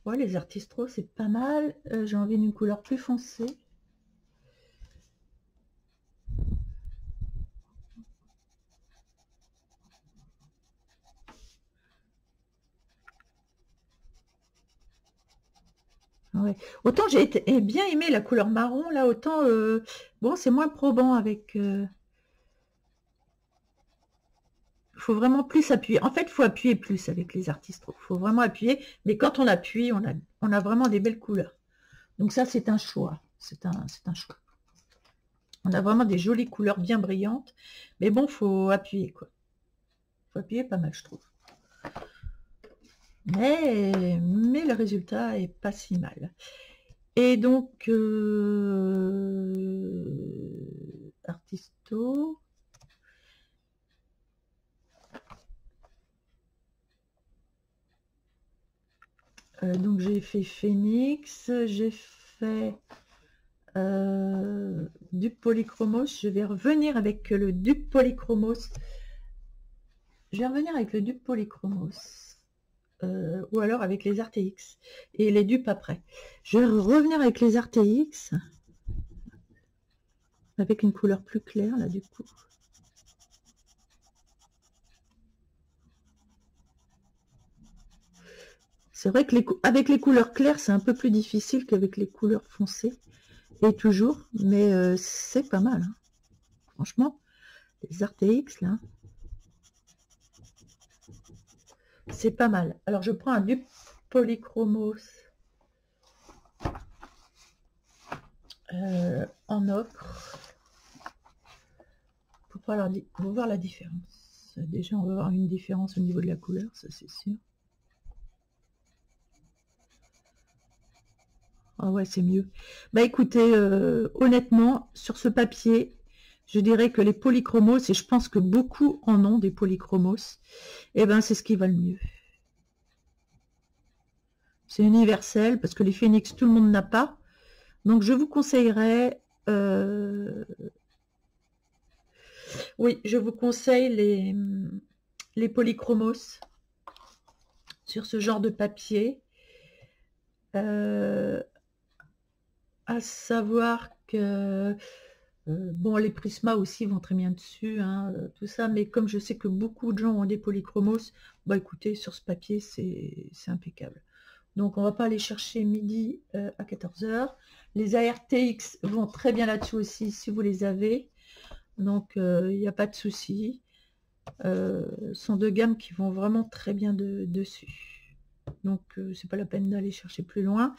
Ouais, les Artistro c'est pas mal. J'ai envie d'une couleur plus foncée. Ouais. Autant j'ai bien aimé la couleur marron, là, autant, bon, c'est moins probant avec... Il faut vraiment plus appuyer. En fait, il faut appuyer plus avec les Artistro. Il faut vraiment appuyer, mais quand on appuie, on a vraiment des belles couleurs. Donc ça, c'est un choix. C'est un choix. On a vraiment des jolies couleurs bien brillantes, mais bon, faut appuyer, quoi. Faut appuyer pas mal, je trouve. Mais le résultat est pas si mal. Et donc, Artisto. Donc j'ai fait Phoenix, j'ai fait du polychromos. Je vais revenir avec le dupe polychromos. Je vais revenir avec le dupe polychromos. Ou alors avec les RTX. Et les dupes après. Je vais revenir avec les RTX. Avec une couleur plus claire là du coup. C'est vrai que avec les couleurs claires, c'est un peu plus difficile qu'avec les couleurs foncées. Et toujours, mais c'est pas mal. Hein. Franchement, les RTX là, c'est pas mal. Alors je prends un dupe polychromos en ocre pour voir la différence. Déjà, on va voir une différence au niveau de la couleur, ça c'est sûr. Ah ouais, c'est mieux. Bah écoutez, honnêtement, sur ce papier, je dirais que les polychromos, et je pense que beaucoup en ont des polychromos, et ben c'est ce qui va le mieux. C'est universel, parce que les Phoenix, tout le monde n'a pas. Donc je vous conseillerais... oui, je vous conseille les polychromos sur ce genre de papier. À savoir que bon, les Prisma aussi vont très bien dessus, hein, tout ça, mais comme je sais que beaucoup de gens ont des polychromos, bah écoutez, sur ce papier, c'est impeccable. Donc on va pas aller chercher midi à 14 h. Les ARTX vont très bien là-dessus aussi, si vous les avez. Donc il n'y a pas de souci. Sont deux gammes qui vont vraiment très bien dessus. Donc c'est pas la peine d'aller chercher plus loin.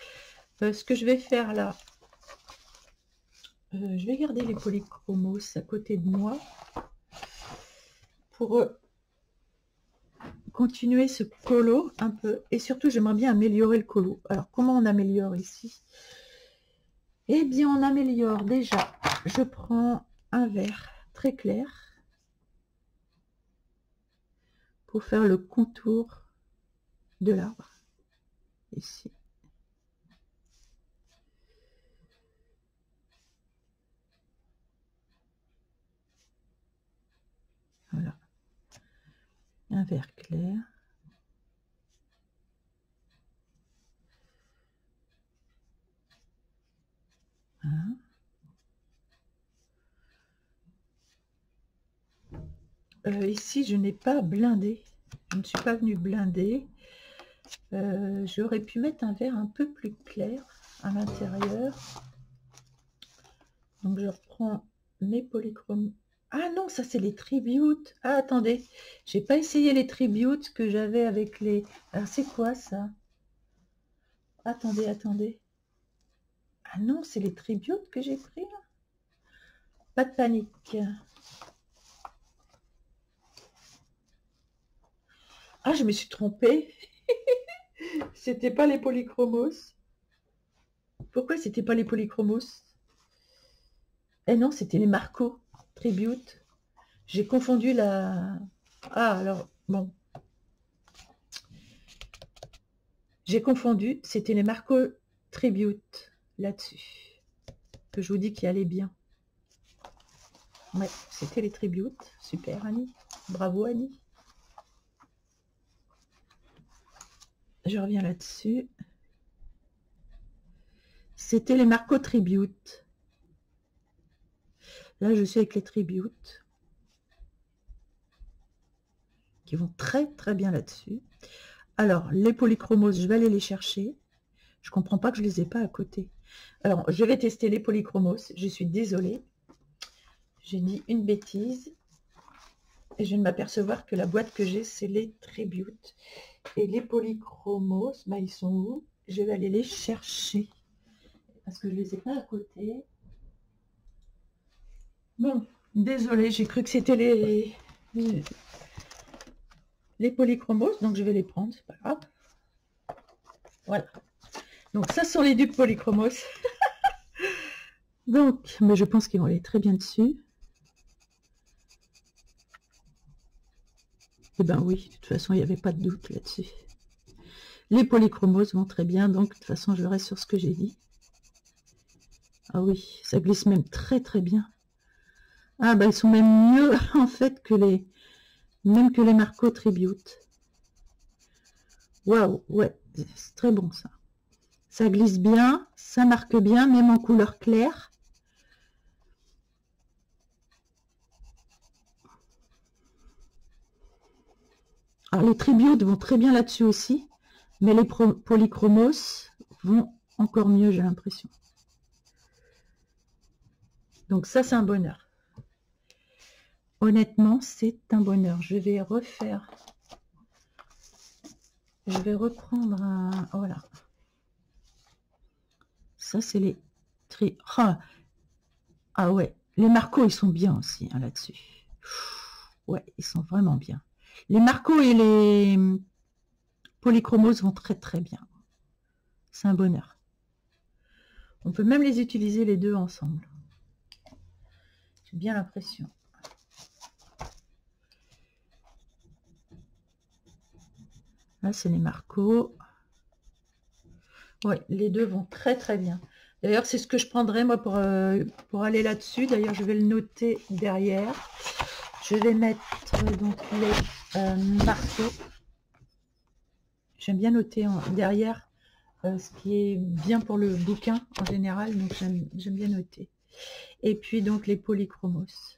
Ce que je vais faire là, je vais garder les polychromos à côté de moi pour continuer ce colo un peu. Et surtout, j'aimerais bien améliorer le colo. Alors, comment on améliore ici? Eh bien, on améliore déjà. Je prends un vert très clair pour faire le contour de l'arbre. Ici. Voilà. Un vert clair. Hein. Ici, je n'ai pas blindé. Je ne suis pas venue blinder. J'aurais pu mettre un vert un peu plus clair à l'intérieur. Donc, je reprends mes polychromes. Ah non, ça, c'est les tributes. Ah, attendez. J'ai pas essayé les tributes que j'avais avec les... Ah, c'est quoi, ça? Attendez, attendez. Ah non, c'est les tributes que j'ai pris, là. Pas de panique. Ah, je me suis trompée. C'était pas les polychromos. Pourquoi c'était pas les polychromos? Eh non, c'était les Marco Tribute. J'ai confondu la... Ah, alors, bon. J'ai confondu, c'était les Marco Tribute, là-dessus. Que je vous dis qui allait bien. Ouais, c'était les Tribute. Super, Annie. Bravo, Annie. Je reviens là-dessus. C'était les Marco Tribute. Là, je suis avec les Tribute. Qui vont très, très bien là-dessus. Alors, les polychromos, je vais aller les chercher. Je comprends pas que je les ai pas à côté. Alors, je vais tester les polychromos. Je suis désolée. J'ai dit une bêtise. Et je viens de m'apercevoir que la boîte que j'ai, c'est les Tribute. Et les polychromos, bah, ils sont où? Je vais aller les chercher. Parce que je les ai pas à côté. Bon, désolée, j'ai cru que c'était les polychromos. Donc, je vais les prendre, c'est pas grave. Voilà. Donc, ça sont les dupes polychromos. Donc, mais je pense qu'ils vont aller très bien dessus. Eh ben oui, de toute façon, il n'y avait pas de doute là-dessus. Les polychromos vont très bien, donc de toute façon, je reste sur ce que j'ai dit. Ah oui, ça glisse même très très bien. Ah bah ils sont même mieux en fait que même que les Marco Tribute. Waouh, ouais, c'est très bon ça. Ça glisse bien, ça marque bien, même en couleur claire. Alors les Tribute vont très bien là-dessus aussi, mais les polychromos vont encore mieux, j'ai l'impression. Donc ça, c'est un bonheur. Honnêtement, c'est un bonheur. Je vais refaire. Je vais reprendre un... Voilà. Ça, c'est les... Ah ouais. Les Marco, ils sont bien aussi hein, là-dessus. Ouais, ils sont vraiment bien. Les Marco et les polychromos vont très très bien. C'est un bonheur. On peut même les utiliser les deux ensemble. J'ai bien l'impression. Là, c'est les Marco. Ouais, les deux vont très très bien. D'ailleurs, c'est ce que je prendrai moi pour aller là-dessus. D'ailleurs, je vais le noter derrière. Je vais mettre donc les Marco. J'aime bien noter derrière ce qui est bien pour le bouquin en général. Donc, j'aime bien noter. Et puis, donc, les polychromos.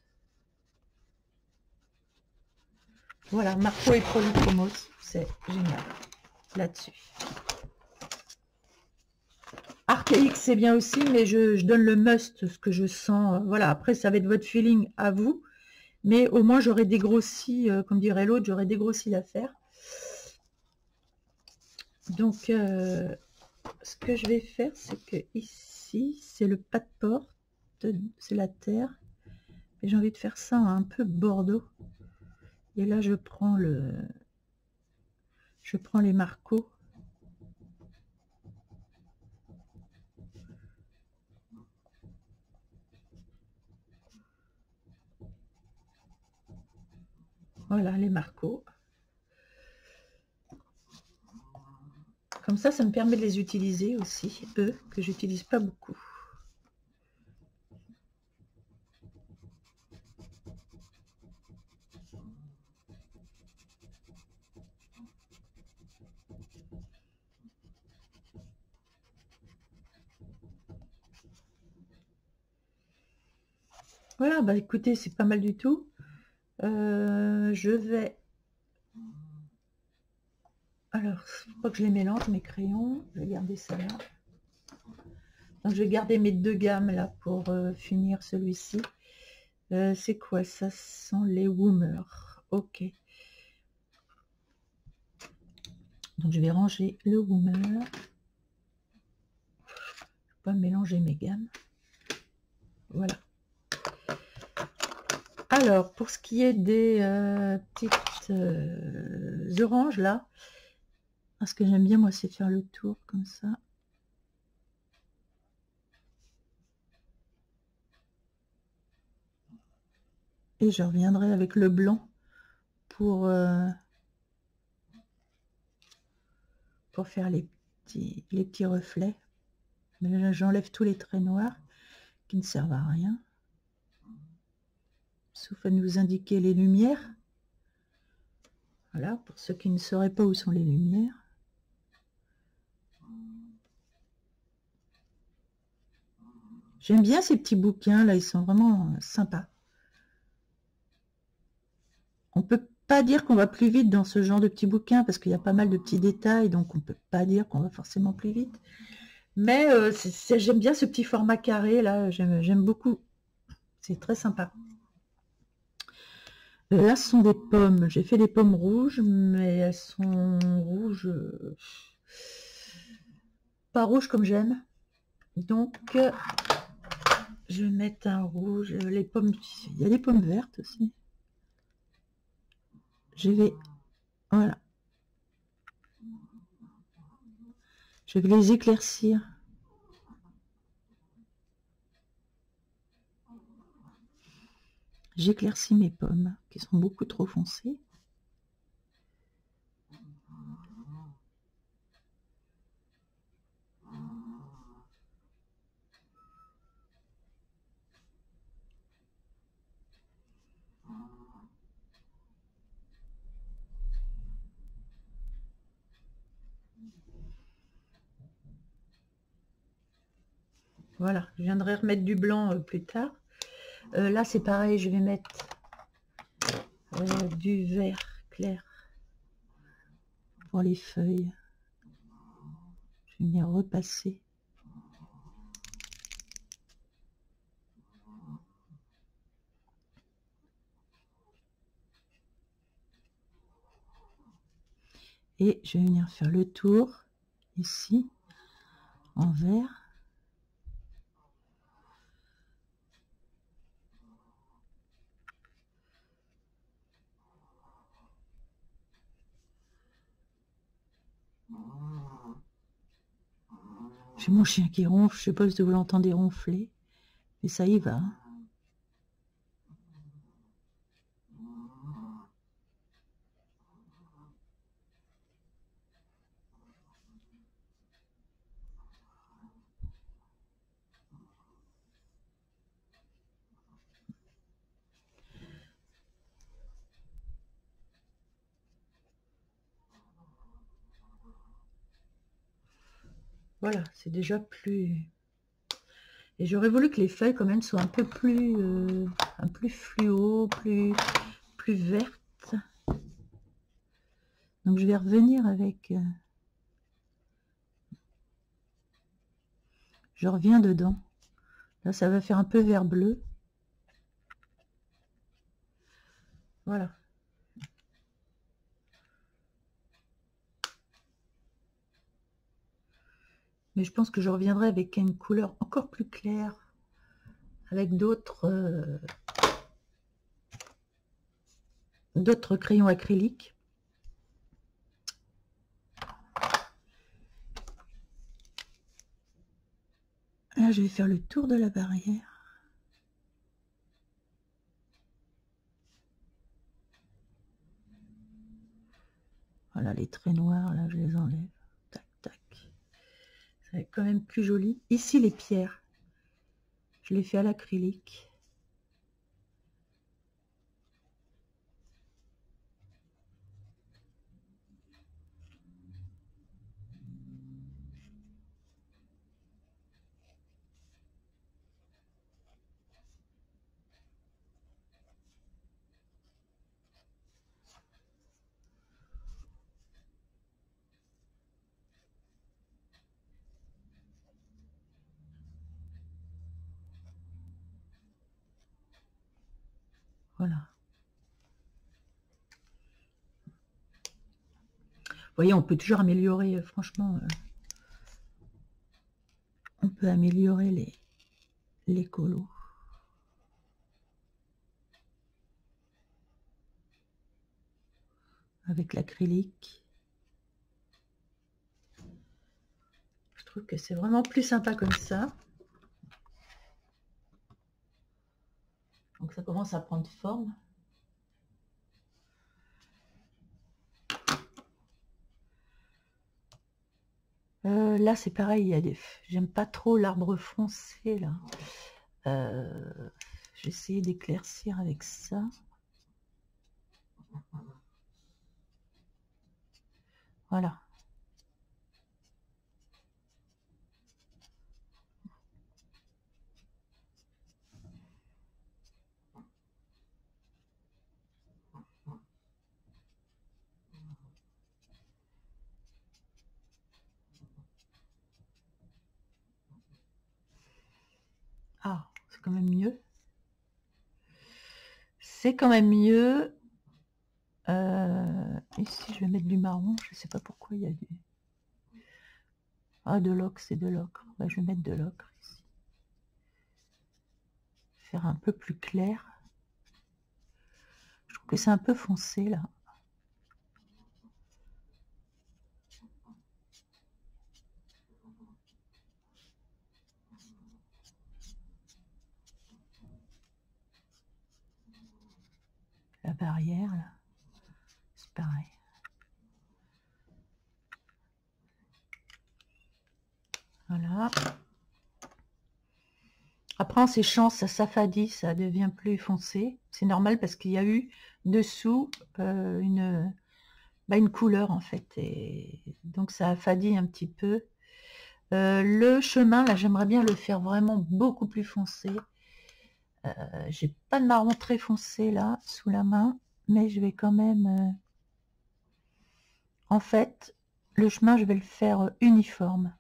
Voilà, Marco et polychromos. C'est génial là-dessus. Archaïque, c'est bien aussi, mais je donne le must, ce que je sens. Voilà, après, ça va être votre feeling à vous. Mais au moins, j'aurais dégrossi, comme dirait l'autre, j'aurais dégrossi l'affaire. Donc, ce que je vais faire, c'est que ici, c'est le pas de porte, c'est la terre. Et j'ai envie de faire ça un peu bordeaux. Et là, je prends les Marco. Voilà, les Marco. Comme ça me permet de les utiliser aussi, eux, que j'utilise pas beaucoup. Voilà, bah écoutez, c'est pas mal du tout. Je vais... Alors, faut pas que je les mélange, mes crayons. Je vais garder ça là. Donc, je vais garder mes 2 gammes là pour finir celui-ci. C'est quoi? Ça sent les Woomer. Ok. Donc, je vais ranger le Woomer. Je ne vais pas mélanger mes gammes. Voilà. Alors, pour ce qui est des petites oranges là, ce que j'aime bien moi, c'est faire le tour comme ça. Et je reviendrai avec le blanc pour faire les petits reflets. Mais là, j'enlève tous les traits noirs qui ne servent à rien. Sauf à nous indiquer les lumières. Voilà, pour ceux qui ne sauraient pas où sont les lumières. J'aime bien ces petits bouquins, là, ils sont vraiment sympas. On peut pas dire qu'on va plus vite dans ce genre de petits bouquins, parce qu'il y a pas mal de petits détails, donc on peut pas dire qu'on va forcément plus vite. Mais j'aime bien ce petit format carré, là, j'aime beaucoup. C'est très sympa. Là, ce sont des pommes. J'ai fait des pommes rouges, mais elles sont rouges... pas rouges comme j'aime. Donc, je vais mettre un rouge. Les pommes... Il y a des pommes vertes aussi. Je vais... Voilà. Je vais les éclaircir. J'éclaircis mes pommes, qui sont beaucoup trop foncées. Voilà, je viendrai remettre du blanc plus tard. Là, c'est pareil, je vais mettre du vert clair pour les feuilles. Je vais venir repasser. Et je vais venir faire le tour ici en vert. J'ai mon chien qui ronfle, je sais pas si vous l'entendez ronfler, mais ça y va. Voilà, c'est déjà plus... Et j'aurais voulu que les feuilles quand même soient un peu plus fluo, plus vertes. Donc je vais revenir avec... je reviens dedans. Là, ça va faire un peu vert bleu. Voilà. Mais je pense que je reviendrai avec une couleur encore plus claire, avec d'autres crayons acryliques. Là, je vais faire le tour de la barrière. Voilà, les traits noirs, là, je les enlève. Tac, tac. Ça va être quand même plus joli. Ici, les pierres. Je les fais à l'acrylique. Voilà. Vous voyez, on peut toujours améliorer, franchement. On peut améliorer les colos. Avec l'acrylique. Je trouve que c'est vraiment plus sympa comme ça. Donc ça commence à prendre forme. Là c'est pareil, il y a des... J'aime pas trop l'arbre foncé là. J'ai essayé d'éclaircir avec ça. Voilà. Ah, c'est quand même mieux. C'est quand même mieux. Ici, je vais mettre du marron. Je ne sais pas pourquoi il y a du... Ah, de l'ocre, c'est de l'ocre. Bah, je vais mettre de l'ocre ici. Faire un peu plus clair. Je trouve que c'est un peu foncé, là. La barrière, là. C'est pareil. Voilà. Après, en séchant, ça s'affadit, ça devient plus foncé. C'est normal parce qu'il y a eu dessous une couleur, en fait. Et donc, ça affadit un petit peu. Le chemin, là, j'aimerais bien le faire vraiment beaucoup plus foncé. J'ai pas de marron très foncé, là, sous la main. Mais je vais quand même... En fait, le chemin, je vais le faire uniforme.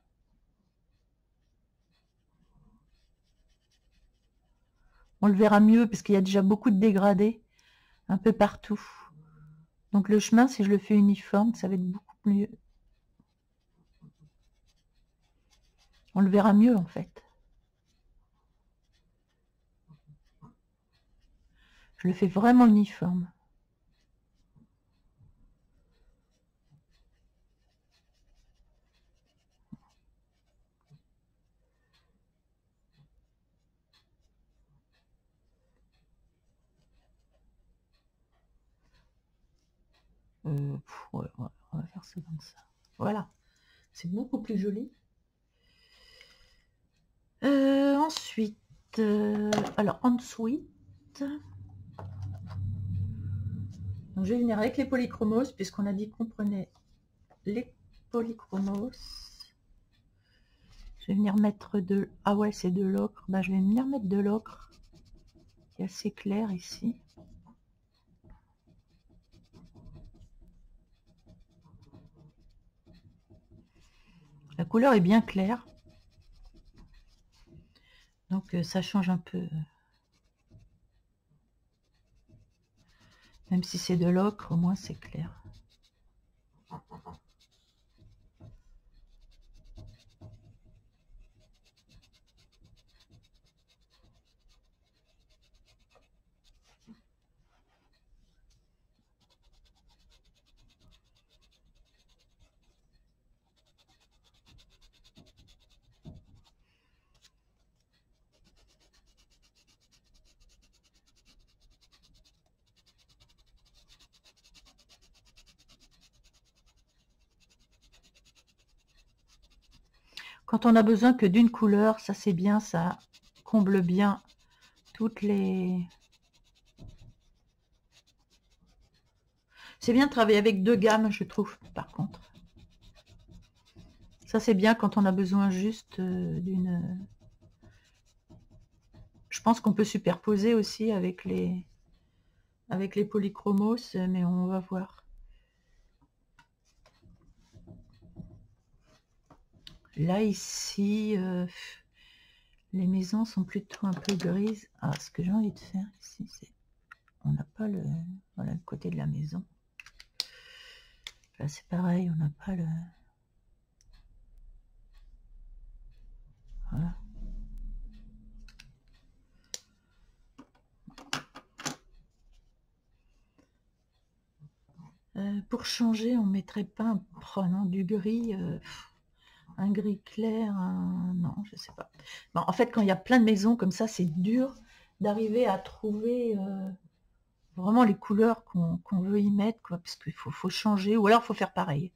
On le verra mieux parce qu'il y a déjà beaucoup de dégradés un peu partout. Donc le chemin, si je le fais uniforme, ça va être beaucoup mieux. On le verra mieux en fait. Je le fais vraiment uniforme. Ouais, on va faire ça comme ça. Voilà, c'est beaucoup plus joli. Ensuite, alors ensuite, donc je vais venir avec les polychromos puisqu'on a dit qu'on prenait les polychromos. Je vais venir mettre de... Ah ouais, c'est de l'ocre. Bah, je vais venir mettre de l'ocre qui est assez clair ici. La couleur est bien claire. Donc ça change un peu. Même si c'est de l'ocre, au moins c'est clair. Quand on a besoin que d'une couleur, ça c'est bien, ça comble bien toutes les... C'est bien de travailler avec deux gammes, je trouve, par contre. Ça c'est bien quand on a besoin juste d'une... Je pense qu'on peut superposer aussi avec les polychromos, mais on va voir. Là, ici, les maisons sont plutôt un peu grises. Ah, ce que j'ai envie de faire ici, c'est... on n'a pas le... Voilà, le côté de la maison. Là, c'est pareil, on n'a pas le... Voilà. Pour changer, on mettrait pas un prenant du gris, un gris clair, non, je sais pas. Bon, en fait, quand il y a plein de maisons comme ça, c'est dur d'arriver à trouver vraiment les couleurs qu'on veut y mettre, quoi, parce qu'il faut changer, ou alors il faut faire pareil.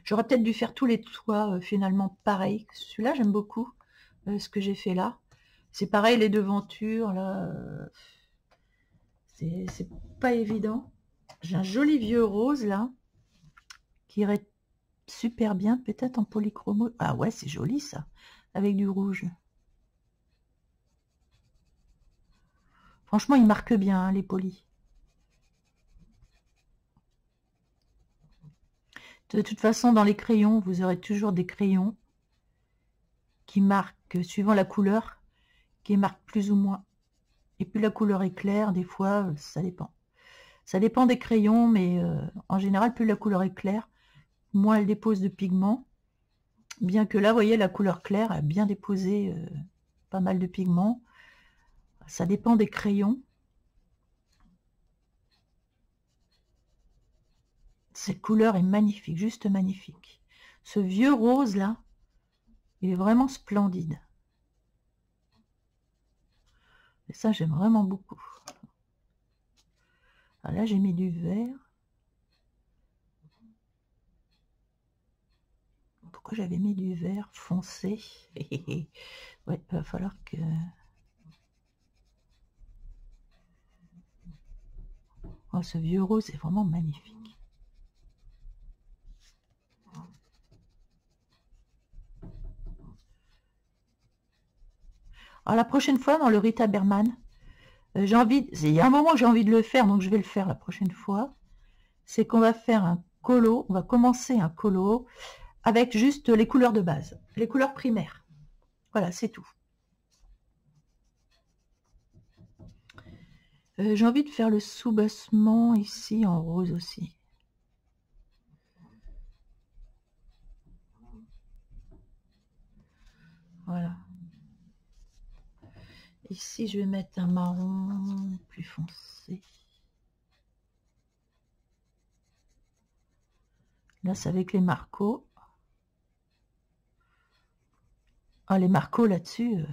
J'aurais peut-être dû faire tous les toits finalement pareil. Celui-là, j'aime beaucoup ce que j'ai fait là. C'est pareil, les devantures, là, c'est pas évident. J'ai un joli vieux rose là, qui irait super bien, peut-être en polychromo. Ah ouais, c'est joli ça, avec du rouge. Franchement, il marque bien hein, les polis. De toute façon, dans les crayons, vous aurez toujours des crayons qui marquent, suivant la couleur, qui marquent plus ou moins. Et plus la couleur est claire, des fois, ça dépend. Ça dépend des crayons, mais en général, plus la couleur est claire, moins elle dépose de pigments. Bien que là, vous voyez, la couleur claire a bien déposé pas mal de pigments. Ça dépend des crayons. Cette couleur est magnifique, juste magnifique. Ce vieux rose là, il est vraiment splendide. Et ça, j'aime vraiment beaucoup. Alors là, j'ai mis du vert. Pourquoi j'avais mis du vert foncé? Ouais, il va falloir que... Oh, ce vieux rose est vraiment magnifique. Alors la prochaine fois, dans le Rita Berman, j'ai envie... Il y a un moment que j'ai envie de le faire, donc je vais le faire la prochaine fois. C'est qu'on va faire un colo, on va commencer un colo avec juste les couleurs de base, les couleurs primaires. Voilà, c'est tout. J'ai envie de faire le soubassement ici en rose aussi. Voilà. Ici, je vais mettre un marron plus foncé. Là, c'est avec les marcos. Ah, les marcos là-dessus,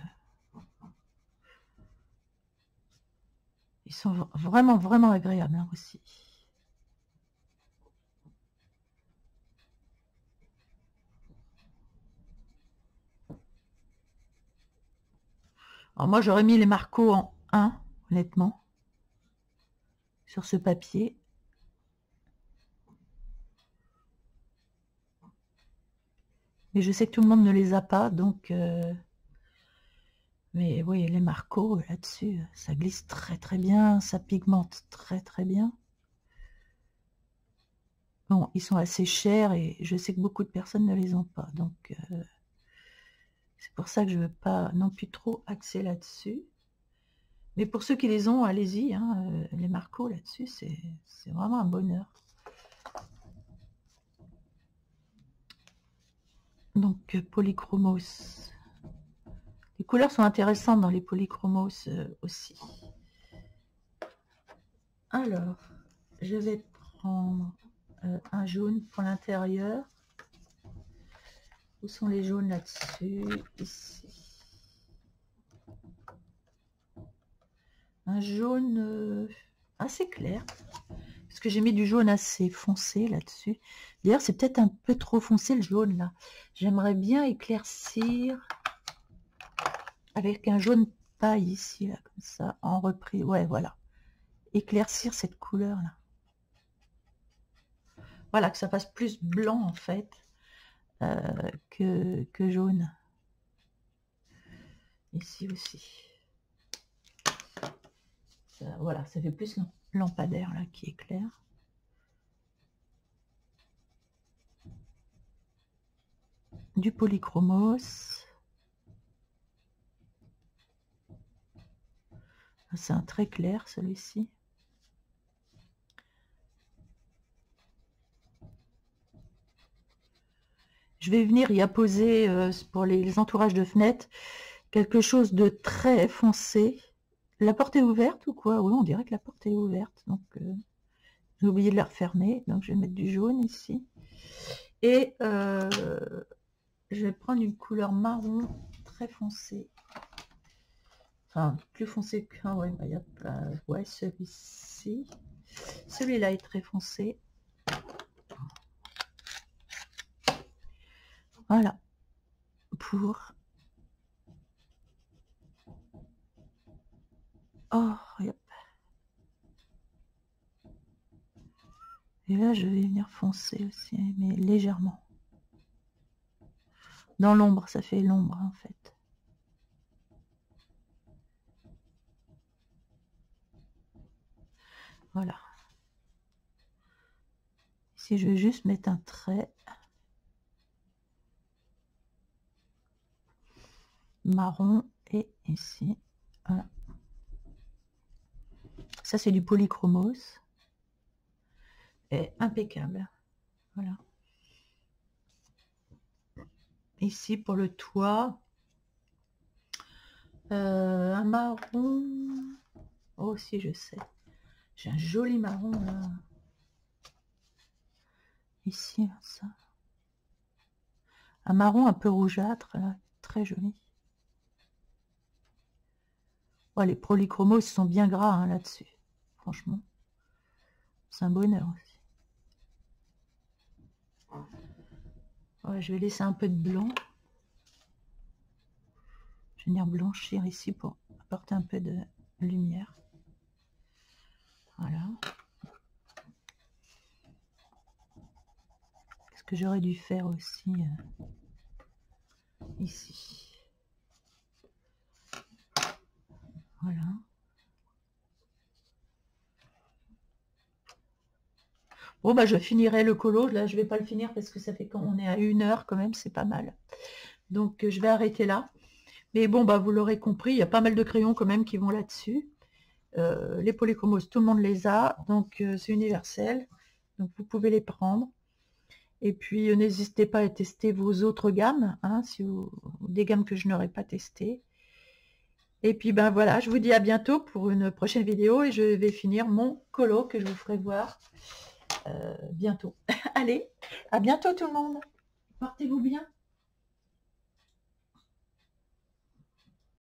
ils sont vraiment, vraiment agréables hein, aussi. Alors moi, j'aurais mis les marcos en 1, honnêtement, sur ce papier. Mais je sais que tout le monde ne les a pas, donc... Mais oui, les marcos là-dessus, ça glisse très très bien, ça pigmente très très bien. Bon, ils sont assez chers et je sais que beaucoup de personnes ne les ont pas, donc c'est pour ça que je ne veux pas non plus trop axer là-dessus. Mais pour ceux qui les ont, allez-y, hein, les marcos là-dessus, c'est vraiment un bonheur. Donc, polychromos. Les couleurs sont intéressantes dans les polychromos aussi. Alors, je vais prendre un jaune pour l'intérieur. Où sont les jaunes là-dessus? Ici. Un jaune assez clair. Parce que j'ai mis du jaune assez foncé là-dessus. D'ailleurs, c'est peut-être un peu trop foncé le jaune là. J'aimerais bien éclaircir avec un jaune paille ici, là, comme ça, en repris. Ouais, voilà. Éclaircir cette couleur là. Voilà, que ça fasse plus blanc en fait que jaune. Ici aussi. Voilà, ça fait plus lampadaire là qui éclaire. Du polychromos. C'est un très clair celui-ci. Je vais venir y apposer pour les entourages de fenêtres quelque chose de très foncé. La porte est ouverte ou quoi? Oui, on dirait que la porte est ouverte. Donc, j'ai oublié de la refermer. Donc, je vais mettre du jaune ici. Et je vais prendre une couleur marron très foncée. Enfin, plus foncé qu'un, ouais, bah, y a pas, ouais, celui-ci. Celui-là est très foncé. Voilà. Pour... Oh, yep. Et là, je vais venir foncer aussi, mais légèrement. Dans l'ombre, ça fait l'ombre, en fait. Voilà. Ici, je vais juste mettre un trait marron et ici, voilà. Ça, c'est du polychromos. Et impeccable. Voilà. Ici, pour le toit, un marron. Oh, si, je sais. J'ai un joli marron là. Ici, là, ça. Un marron un peu rougeâtre, là, très joli. Oh, les polychromos sont bien gras hein, là-dessus. Franchement, c'est un bonheur aussi. Ouais, je vais laisser un peu de blanc. Je vais venir blanchir ici pour apporter un peu de lumière. Voilà. Ce que j'aurais dû faire aussi ici. Voilà. Bon, bah, je finirai le colo. Là, je vais pas le finir parce que ça fait quand on est à 1 heure quand même, c'est pas mal. Donc, je vais arrêter là. Mais bon, bah, vous l'aurez compris, il y a pas mal de crayons quand même qui vont là-dessus. Les polychromos, tout le monde les a. Donc, c'est universel. Donc, vous pouvez les prendre. Et puis, n'hésitez pas à tester vos autres gammes, hein, si vous, des gammes que je n'aurais pas testées. Et puis, ben voilà, je vous dis à bientôt pour une prochaine vidéo et je vais finir mon colo que je vous ferai voir bientôt. Allez, à bientôt tout le monde. Portez-vous bien.